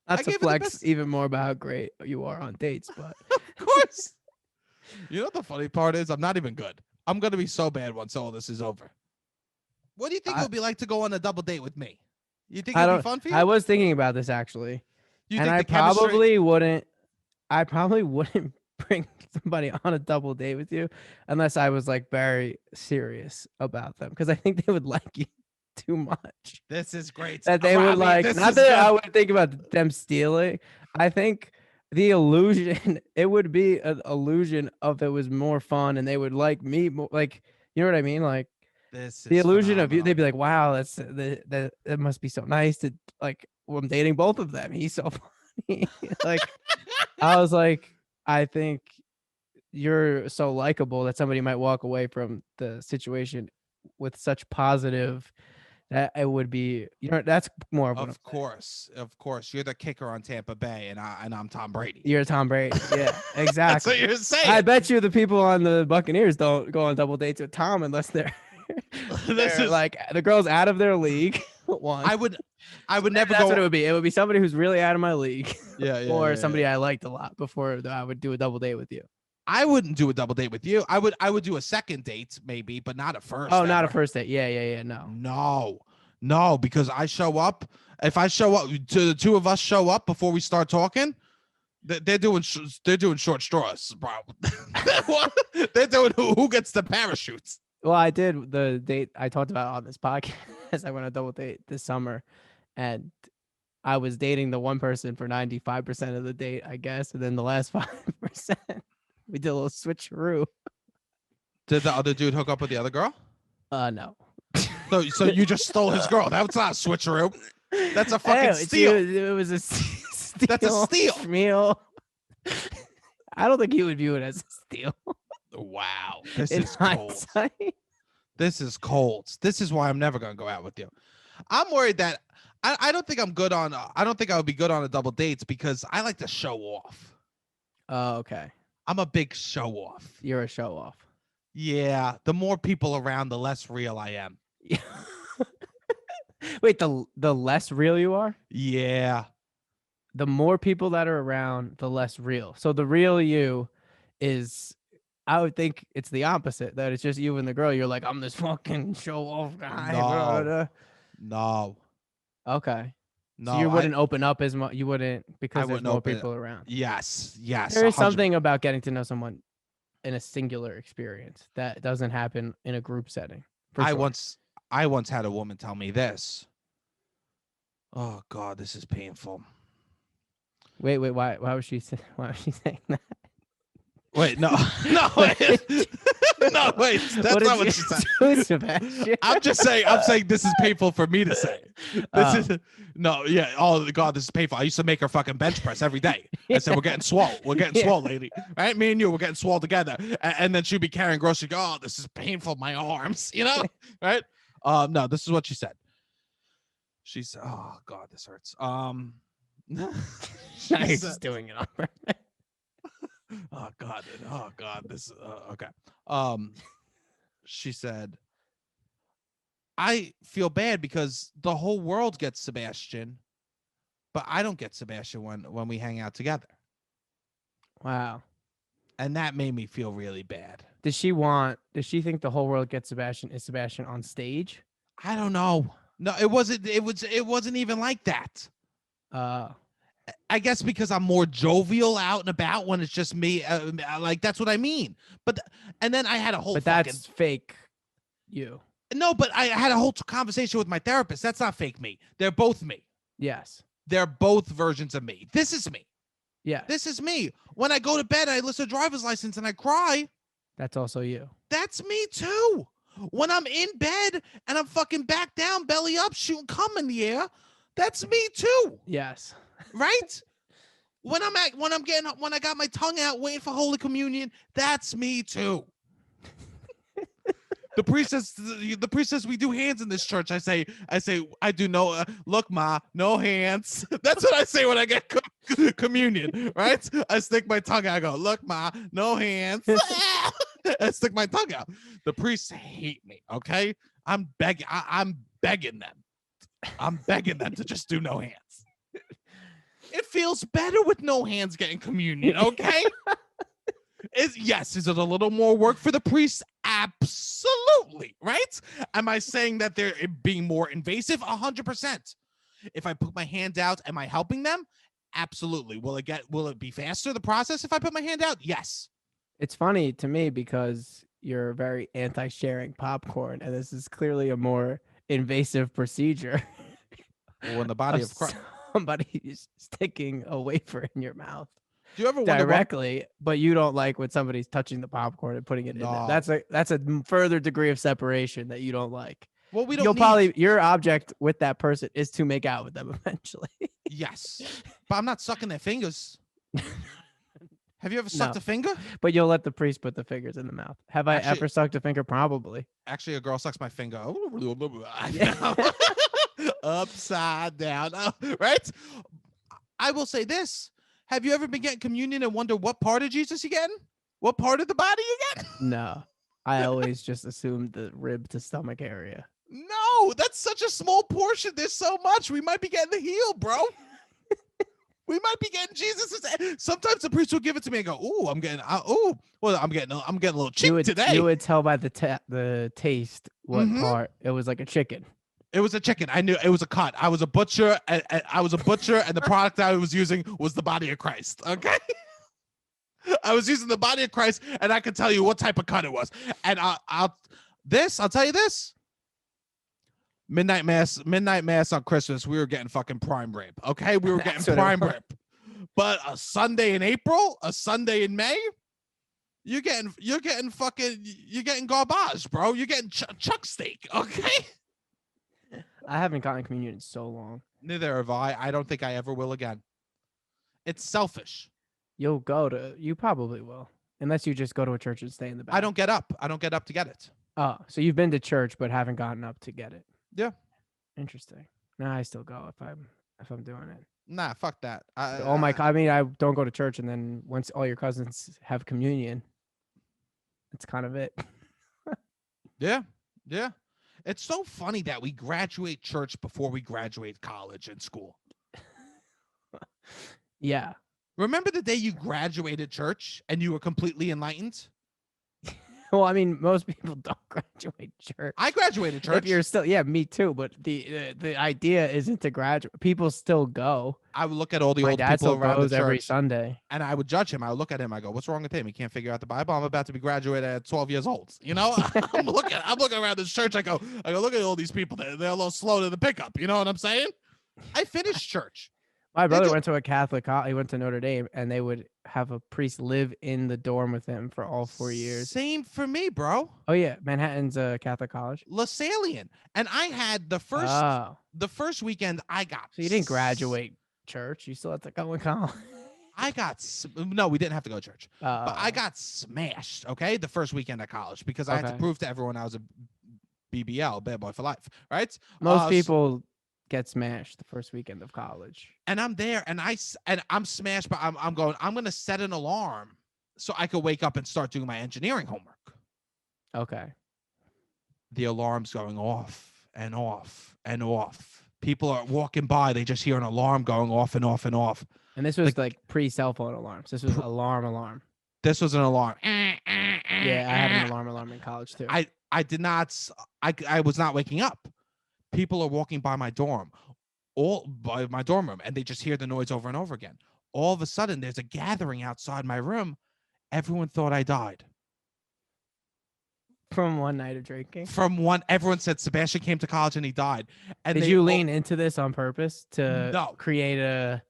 Not I to gave her the flex best- even more about how great you are on dates, but Of course. You know what the funny part is? I'm not even good. I'm gonna be so bad once all this is over. What do you think it would be like to go on a double date with me? You think it'd be fun for you? I was thinking about this actually. You And think I the chemistry? probably wouldn't bring somebody on a double date with you unless I was like very serious about them, because I think they would like you too much. This is great. That they would Robbie, like, this not is that good. I would think about them stealing. I think the illusion, it would be an illusion of it was more fun and they would like me more, like, you know what I mean? Like This the is illusion of you, phenomenal. they'd be like, wow, that must be so nice to like, well, I'm dating both of them. He's so funny. Like, I was like, I think you're so likable that somebody might walk away from the situation with such positive that it would be, that's more of what Of course. You're the kicker on Tampa Bay, and I'm Tom Brady. you're Tom Brady. Yeah, That's exactly. what you're saying. I bet you the people on the Buccaneers don't go on double dates with Tom unless they're, like the girl's out of their league. One. I would never That's go. what it would be. It would be somebody who's really out of my league, Yeah, or somebody I liked a lot before I would do a double date with you. I wouldn't do a double date with you. I would do a second date maybe, but not a first. Oh, not a ever. first date. Yeah. No, because I show up. If I show up, the two of us show up before we start talking, they're doing short straws, bro. They're doing who gets the parachutes. Well, I did the date I talked about on this podcast. I went on a double date this summer, and I was dating the one person for 95% of the date, I guess, and then the last 5%, we did a little switcheroo. Did the other dude hook up with the other girl? No. So you just stole his girl. That's not a switcheroo. That's a fucking steal. It was a steal. That's a steal. Schmeal. I don't think he would view it as a steal. Wow. This In is cold. hindsight. This is cold. This is why I'm never going to go out with you. I'm worried that I don't think I'm good on I don't think I would be good on a double dates because I like to show off. Oh, okay. I'm a big show off. You're a show off. Yeah, the more people around, the less real I am. Wait, the less real you are? Yeah. The more people that are around, the less real. So the real you is, I would think it's the opposite, that it's just you and the girl. You're like, I'm this fucking show off guy. No. Okay. No. So you wouldn't open up as much. You wouldn't, because there's wouldn't more open- people around. Yes. There is something about getting to know someone in a singular experience that doesn't happen in a group setting. I once had a woman tell me this. Oh God, this is painful. Wait, why was she saying that? Wait, no, wait. No, wait. That's not what she said. Do, Sebastian? I'm saying this is painful for me to say. Oh God, this is painful. I used to make her fucking bench press every day. I said, we're getting swole. We're getting swole, lady. Right? Me and you, we're getting swole together. And then she'd be carrying groceries. Go, oh, this is painful. My arms, right? No, this is what she said. She said, oh God, this hurts. She's just doing it on purpose. Oh God, this okay. She said, I feel bad because the whole world gets Sebastian, but I don't get Sebastian when we hang out together. Wow. And that made me feel really bad. Does she think the whole world gets Sebastian? Is Sebastian on stage? I don't know. No, it wasn't even like that. I guess because I'm more jovial out and about when it's just me. Like, that's what I mean. And then I had a whole that's fake you. No, but I had a whole conversation with my therapist. That's not fake me. They're both me. Yes. They're both versions of me. This is me. Yeah. This is me. When I go to bed, I list a driver's license and I cry. That's also you. That's me too. When I'm in bed and I'm fucking back down, belly up, shooting cum in the air, that's me too, Yes. right? When I got my tongue out waiting for Holy Communion, that's me too. The priest says we do hands in this church. I say I do no. Look, ma, no hands. That's what I say when I get communion, right? I stick my tongue out. I go, look, ma, no hands. I stick my tongue out. The priests hate me. Okay, I'm begging. I'm begging them. I'm begging them to just do no hands. It feels better with no hands getting communion. Okay. Is it a little more work for the priests? Absolutely, right? Am I saying that they're being more invasive? 100%. If I put my hand out, am I helping them? Absolutely. Will it be faster, the process, if I put my hand out? Yes. It's funny to me because you're very anti-sharing popcorn, and this is clearly a more invasive procedure. Well, in the body of Christ, somebody's sticking a wafer in your mouth. Do you ever wonder directly, but you don't like when somebody's touching the popcorn and putting it in there. That's a further degree of separation that you don't like. Well, we don't. Your object with that person is to make out with them eventually. Yes, but I'm not sucking their fingers. Have you ever sucked a finger? But you'll let the priest put the fingers in the mouth. Have I ever sucked a finger? Probably. Actually, a girl sucks my finger. Upside down, right? I will say this. Have you ever been getting communion and wonder what part of Jesus you getting? What part of the body you getting? No. I always just assumed the rib to stomach area. No, that's such a small portion. There's so much. We might be getting the heel, bro. We might be getting Jesus. Sometimes the priest will give it to me and go, "Ooh, I'm getting a little chick today." You would tell by the taste what part. It was like a chicken. It was a chicken. I knew it was a cut. I was a butcher, and the product I was using was the body of Christ. Okay, I was using the body of Christ, and I can tell you what type of cut it was. And I'll tell you this. Midnight mass on Christmas, we were getting fucking prime rib. Okay, we were getting prime rib. But a Sunday in April, a Sunday in May, you're getting garbage, bro. You're getting chuck steak. Okay. I haven't gotten communion in so long. Neither have I. I don't think I ever will again. It's selfish. You probably will. Unless you just go to a church and stay in the back. I don't get up to get it. Oh, so you've been to church but haven't gotten up to get it. Yeah. Interesting. No, I still go if I'm doing it. Nah, fuck that. I don't go to church, and then once all your cousins have communion, that's kind of it. Yeah. Yeah. It's so funny that we graduate church before we graduate college and school. Yeah. Remember the day you graduated church and you were completely enlightened? Well, I mean, most people don't graduate church. I graduated church. If you're still, me too. But the idea isn't to graduate. People still go. I would look at all the old people around the church every Sunday, and I would judge him. I would look at him. I go, "What's wrong with him? He can't figure out the Bible. I'm about to be graduated at 12 years old. You know, I'm looking around this church. I go, look at all these people. They're a little slow to the pickup. You know what I'm saying? I finished church. My brother went to a Catholic college. He went to Notre Dame, and they would have a priest live in the dorm with him for all 4 years. Same for me, bro. Oh yeah, Manhattan's a Catholic college. LaSallian, and I had the first weekend I got. So you didn't graduate church. You still had to go in college. No, we didn't have to go to church. But I got smashed. Okay, the first weekend at college because I had to prove to everyone I was a BBL, bad boy for life. Right? Most people get smashed the first weekend of college. And I'm there, and I'm smashed, but I'm gonna set an alarm so I could wake up and start doing my engineering homework. Okay. The alarm's going off and off and off. People are walking by, they just hear an alarm going off and off and off. And this was like pre-cell phone alarms. This was alarm. This was an alarm. Yeah, I had an alarm in college too. I did not. I was not waking up. People are walking by my dorm, and they just hear the noise over and over again. All of a sudden, there's a gathering outside my room. Everyone thought I died. From one night of drinking? Everyone said Sebastian came to college and he died. And did you lean into this on purpose to no. create a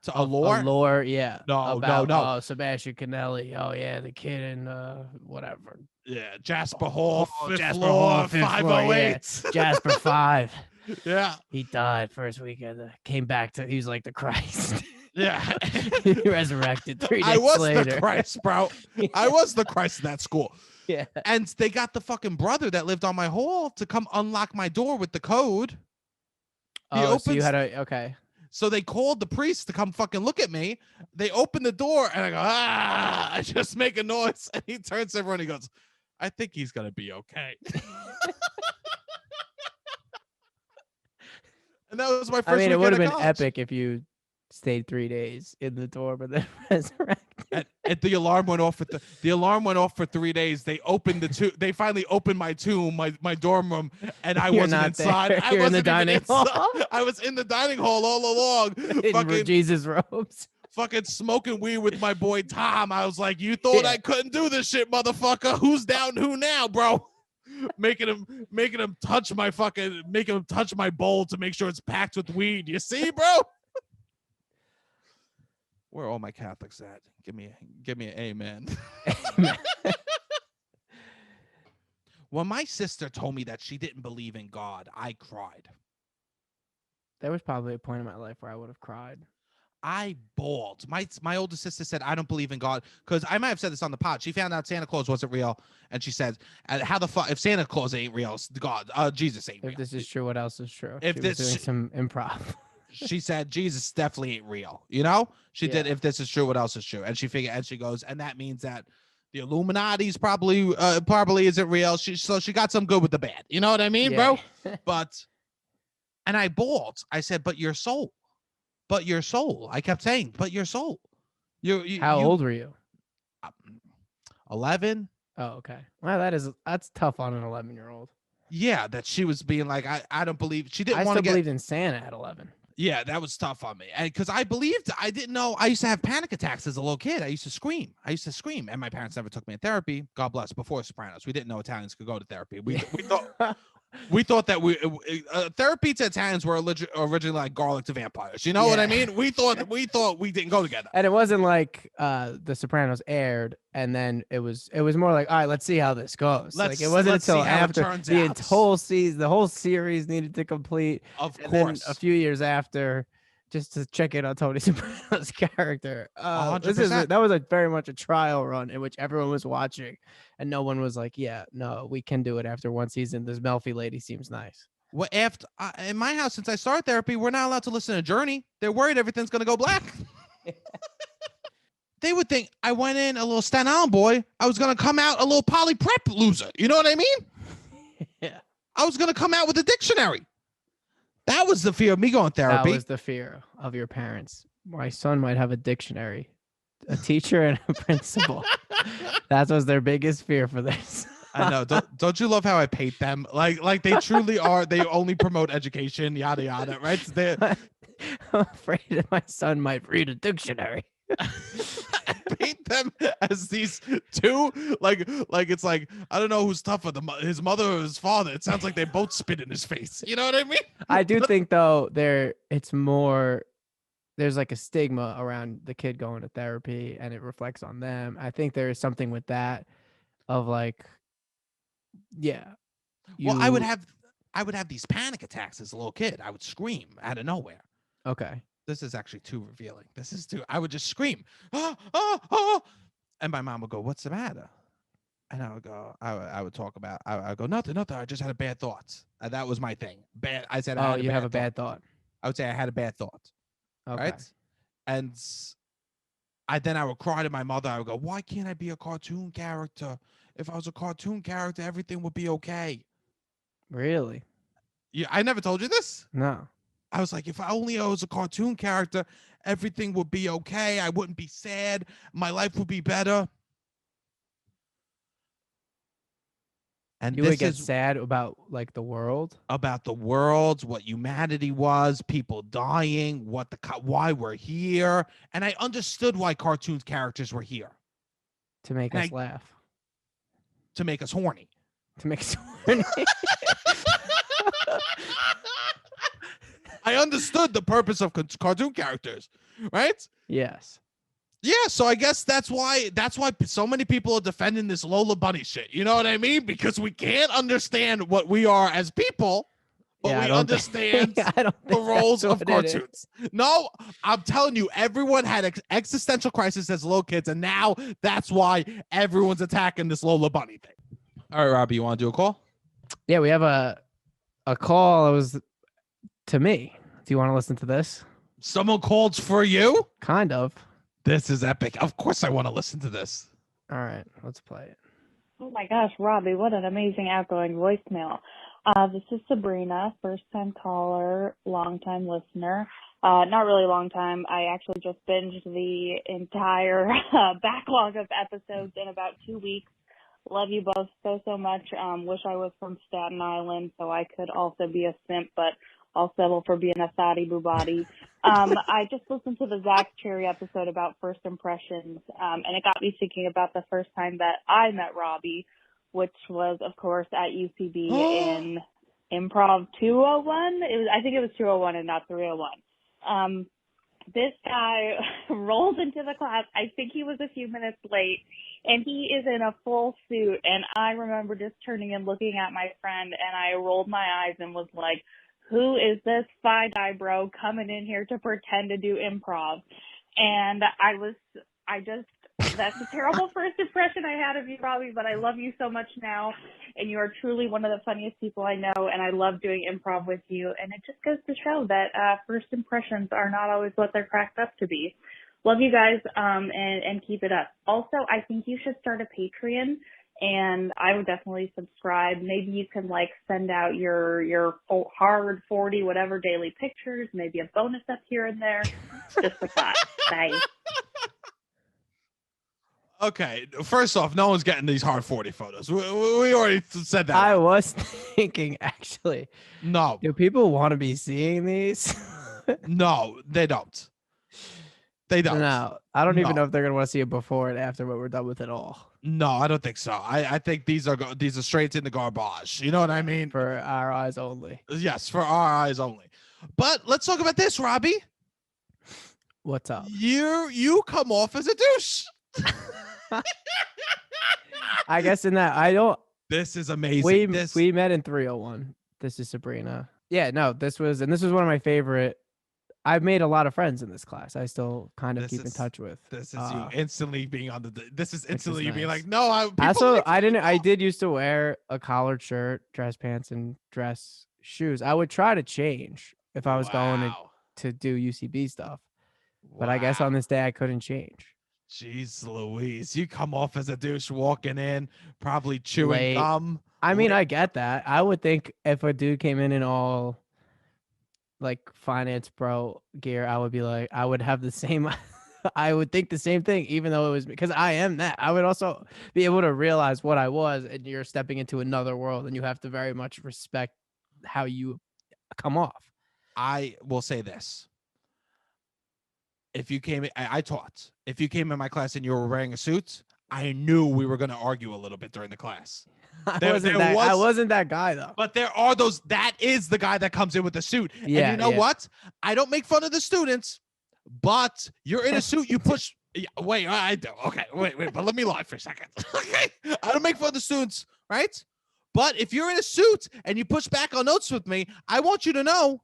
To Allure? Allure, yeah. No, about, no. Sebastian Canelli. Oh yeah, the kid in whatever. Yeah, Jasper Hall, fifth Jasper floor, Hall, fifth floor, yeah. 508. Jasper 5. Yeah, He died first weekend. Came back to. He was like the Christ. yeah. He resurrected 3 I days was later. the Christ, bro. I was the Christ in that school. Yeah. And they got the fucking brother that lived on my hall to come unlock my door with the code. So you had a okay. So they called the priest to come fucking look at me. They opened the door and I go, I just make a noise. And he turns to everyone. He goes, I think he's going to be okay. And that was my first I mean, it would have been college. epic if you stayed 3 days in the door, but then resurrected. And the alarm went off the alarm went off for 3 days. They opened they finally opened my tomb, my dorm room, and I wasn't inside. There. You're in the dining hall. I was in the dining hall all along. In Jesus robes. Fucking smoking weed with my boy Tom. I was like, you thought I couldn't do this shit, motherfucker. Who's down who now, bro? making him touch making him touch my bowl to make sure it's packed with weed. You see, bro? Where are all my Catholics at? Give me an amen. When my sister told me that she didn't believe in God, I cried. There was probably a point in my life where I would have cried. I bawled. My older sister said, I don't believe in God. Because I might have said this on the pod. She found out Santa Claus wasn't real. And she said, how the fuck, if Santa Claus ain't real, God, Jesus ain't real. If this is true, what else is true? If she was doing some improv. She said, Jesus definitely ain't real. You know? She did, if this is true, what else is true? And she figured, and she goes, and that means that the Illuminati's probably isn't real. So she got some good with the bad. You know what I mean, bro? And I bawled. I said, but your soul. But your soul. I kept saying, but your soul. How old were you? 11. Oh, okay. Well, that's tough on an 11-year-old. Yeah, that she was being like, I don't believe. She didn't want to believed in Santa at 11. Yeah, that was tough on me. And because I didn't know. I used to have panic attacks as a little kid. I used to scream. And my parents never took me to therapy. God bless. Before Sopranos, we didn't know Italians could go to therapy. We thought. We thought that therapy to Italians were originally like garlic to vampires. You know what I mean? We thought we didn't go together. And it wasn't like The Sopranos aired and then it was more like, all right, let's see how this goes. It wasn't until after the whole series needed to complete. Of course, then a few years after, just to check in on Tony Soprano's character. That was very much a trial run in which everyone was watching, and no one was like, "Yeah, no, we can do it after one season. This Melfi lady seems nice." Well, after in my house, since I started therapy, we're not allowed to listen to Journey. They're worried everything's gonna go black. They would think I went in a little Staten Island boy. I was gonna come out a little poly prep loser. You know what I mean? Yeah. I was gonna come out with a dictionary. That was the fear of me going therapy. That was the fear of your parents. My son might have a dictionary, a teacher, and a principal. That was their biggest fear for this. I know. Don't you love how I paint them? Like they truly are. They only promote education, yada yada. Right? I'm afraid that my son might read a dictionary. I paint them as these two, like it's like I don't know who's tougher, his mother or his father. It sounds like they both spit in his face. You know what I mean? I do think though it's more. There's like a stigma around the kid going to therapy, and it reflects on them. I think there is something with that, of like, yeah. Well, I would have these panic attacks as a little kid. I would scream out of nowhere. Okay. This is actually too revealing. I would just scream, oh, oh, oh. And my mom would go, what's the matter? And I would go, I would talk about, I would go, nothing. I just had a bad thought. And that was my thing. Bad. I said, you have a bad thought. I would say I had a bad thought. Okay. Right. And I would cry to my mother. I would go, why can't I be a cartoon character? If I was a cartoon character, everything would be okay. Really? Yeah. I never told you this. No. I was like, if I was a cartoon character, everything would be okay. I wouldn't be sad. My life would be better. And you would get sad about like the world? About the world, what humanity was, people dying, why we're here. And I understood why cartoon characters were here. To make us laugh. To make us horny. To make us horny. I understood the purpose of cartoon characters right? Yes. Yeah, so I guess that's why so many people are defending this Lola Bunny shit. You know what I mean? Because we can't understand what we are as people, but Yeah, we understand I don't the think roles that's of what it is. cartoons. No, I'm telling you, everyone had existential crisis as little kids, and now that's why everyone's attacking this Lola Bunny thing. All right, Robbie, you want to do a call? Yeah, we have a call. It was to me. Do you want to listen to this? Someone called for you? Kind of. This is epic. Of course I want to listen to this. All right, let's play it. Oh my gosh, Robbie, what an amazing outgoing voicemail. This is Sabrina, first time caller, long time listener. Not really long time. I actually just binged the entire backlog of episodes in about 2 weeks. Love you both so much. Wish I was from Staten Island so I could also be a simp, but I'll settle for being a fatty boobody. I just listened to the Zach Cherry episode about first impressions, and it got me thinking about the first time that I met Robbie, which was, of course, at UCB in Improv 201. I think it was 201 and not 301. This guy rolled into the class. I think he was a few minutes late, and he is in a full suit. And I remember just turning and looking at my friend, and I rolled my eyes and was like, who is this fine-eye bro coming in here to pretend to do improv? And that's a terrible first impression I had of you, Robbie, but I love you so much now, and you are truly one of the funniest people I know, and I love doing improv with you, and it just goes to show that first impressions are not always what they're cracked up to be. Love you guys, and keep it up. Also, I think you should start a Patreon, and I would definitely subscribe. Maybe you can send out your hard 40 whatever daily pictures, maybe a bonus up here and there. Just like that. Bye. Okay, first off, no one's getting these hard 40 photos. We already said that. I was thinking, actually, no. Do people want to be seeing these? No, they don't. They don't. No, I don't even know if they're gonna want to see it before and after what we're done with it all. No, I don't think so. I think these are straight in the garbage. You know what I mean? For our eyes only. Yes, for our eyes only. But let's talk about this, Robbie. What's up? You come off as a douche. I guess in that I don't. This is amazing. We met in 301. This is Sabrina. Yeah, no, this was one of my favorite. I've made a lot of friends in this class. I still kind of keep in touch with. This is you instantly being on the. This is instantly you being nice. like, no, I did used to wear a collared shirt, dress pants, and dress shoes. I would try to change if I was going to do UCB stuff, but I guess on this day I couldn't change. Jeez Louise, you come off as a douche walking in, probably chewing gum. I mean, I get that. I would think if a dude came in all finance pro gear, I would be like, I would have the same, I would think the same thing, even though it was because I am that. I would also be able to realize what I was, and you're stepping into another world, and you have to very much respect how you come off. I will say this. If you came, I taught. If you came in my class and you were wearing a suit, I knew we were going to argue a little bit during the class. I wasn't that guy though. But there are those. That is the guy that comes in with the suit. Yeah, and you know what? I don't make fun of the students, but you're in a suit. You push. Yeah, wait, I do. Okay, wait. But let me lie for a second. Okay, I don't make fun of the students, right? But if you're in a suit and you push back on notes with me, I want you to know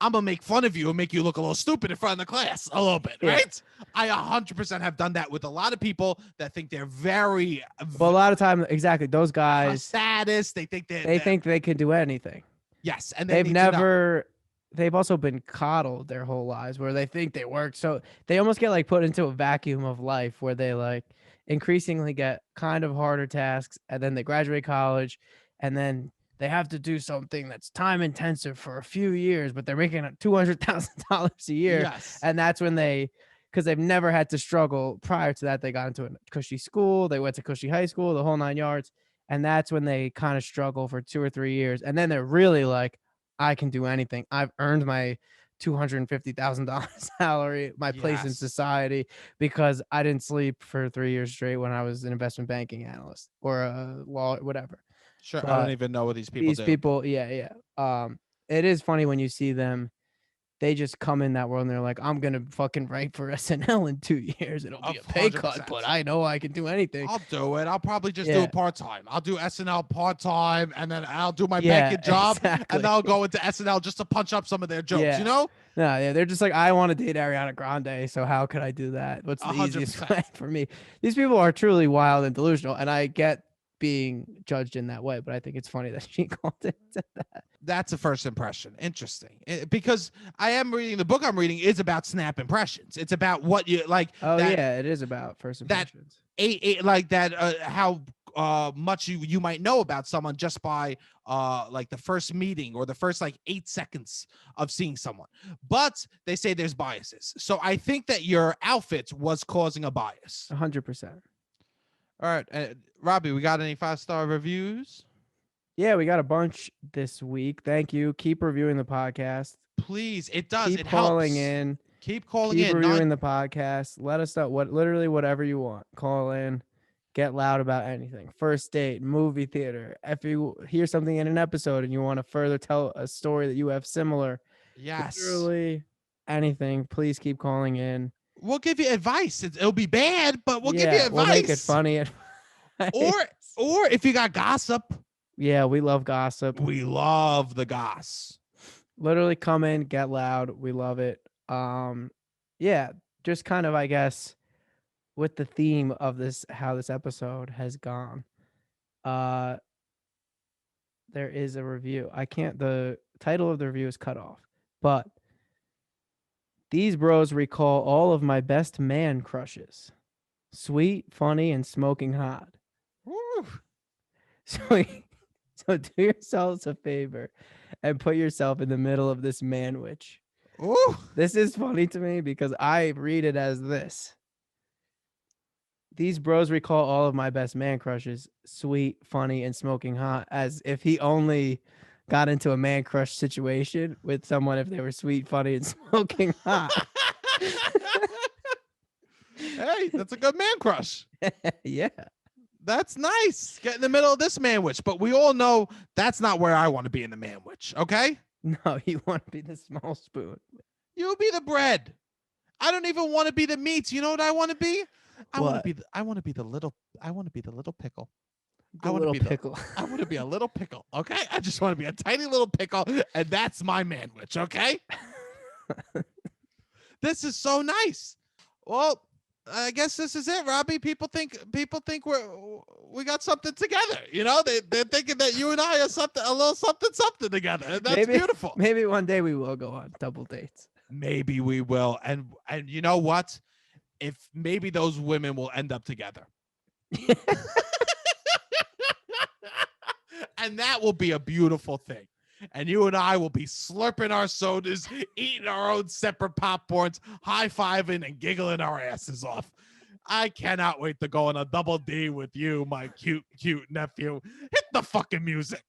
I'm going to make fun of you and make you look a little stupid in front of the class a little bit, right? I 100% have done that with a lot of people that think they're very... Well, a lot of time, exactly, those guys... Status, they think they can do anything. Yes, and they've also been coddled their whole lives where they think they work. So they almost get put into a vacuum of life where they increasingly get kind of harder tasks, and then they graduate college, and then they have to do something that's time intensive for a few years, but they're making $200,000 a year. Yes. And that's when because they've never had to struggle prior to that. They got into a cushy school. They went to cushy high school, the whole 9 yards. And that's when they kind of struggle for 2 or 3 years. And then they're really like, I can do anything. I've earned my $250,000 salary, my place in society, because I didn't sleep for 3 years straight when I was an investment banking analyst or a law, whatever. Sure, I don't even know what these people do. Yeah. It is funny when you see them they just come in that world and they're like, I'm gonna fucking write for SNL in 2 years. It'll be a pay cut, 100%. but I know I can do anything. I'll do it. I'll probably just do Yeah. it part-time. I'll do SNL part-time, and then I'll do my Yeah, banking job, exactly. and then I'll go into SNL just to punch up some of their jokes, Yeah. you know? No, yeah, they're just like, I want to date Ariana Grande, so how could I do that? What's the easiest 100%. way for me? These people are truly wild and delusional, and I get being judged in that way, but I think it's funny that she called it that. That's a first impression. Interesting. Because I am reading the book I'm reading is about snap impressions. It's about what you like. Oh that, yeah, it is about first that impressions. like that how much you might know about someone just by like the first meeting or the first like 8 seconds of seeing someone. But they say there's biases. So I think that your outfit was causing a bias. 100%. All right, Robbie, we got any 5-star reviews? Yeah, we got a bunch this week. Thank you. Keep reviewing the podcast. Please, it does. Keep it calling helps. in. Keep calling Keep in. reviewing the podcast. Let us know literally whatever you want. Call in. Get loud about anything. First date, movie theater. If you hear something in an episode and you want to further tell a story that you have similar, Yes. literally anything, please keep calling in. We'll give you advice. It'll be bad, but we'll give you advice. We'll make it funny. Or if you got gossip. Yeah, we love gossip. We love the goss. Literally come in, get loud. We love it. Yeah, just kind of, I guess, with the theme of this, how this episode has gone. There is a review. The title of the review is cut off, but these bros recall all of my best man crushes. Sweet, funny, and smoking hot. Woo. So do yourselves a favor and put yourself in the middle of this manwich. Ooh. This is funny to me because I read it as this. These bros recall all of my best man crushes, sweet, funny, and smoking hot, as if he only got into a man crush situation with someone if they were sweet, funny, and smoking hot. Hey, that's a good man crush. Yeah. That's nice. Get in the middle of this manwich, but we all know that's not where I want to be in the manwich, okay? No, you want to be the small spoon. You be the bread. I don't even want to be the meat. You know what I want to be? I want to be the little pickle. I want to be pickle. I want to be a little pickle, okay? I just want to be a tiny little pickle, and that's my manwich, okay? This is so nice. Well, I guess this is it, Robbie. People think we got something together. You know, they're thinking that you and I are a little something together. And that's beautiful. Maybe one day we will go on double dates. Maybe we will. And you know what? If maybe those women will end up together. And that will be a beautiful thing. And you and I will be slurping our sodas, eating our own separate popcorns, high-fiving and giggling our asses off. I cannot wait to go on a double D with you, my cute nephew. Hit the fucking music.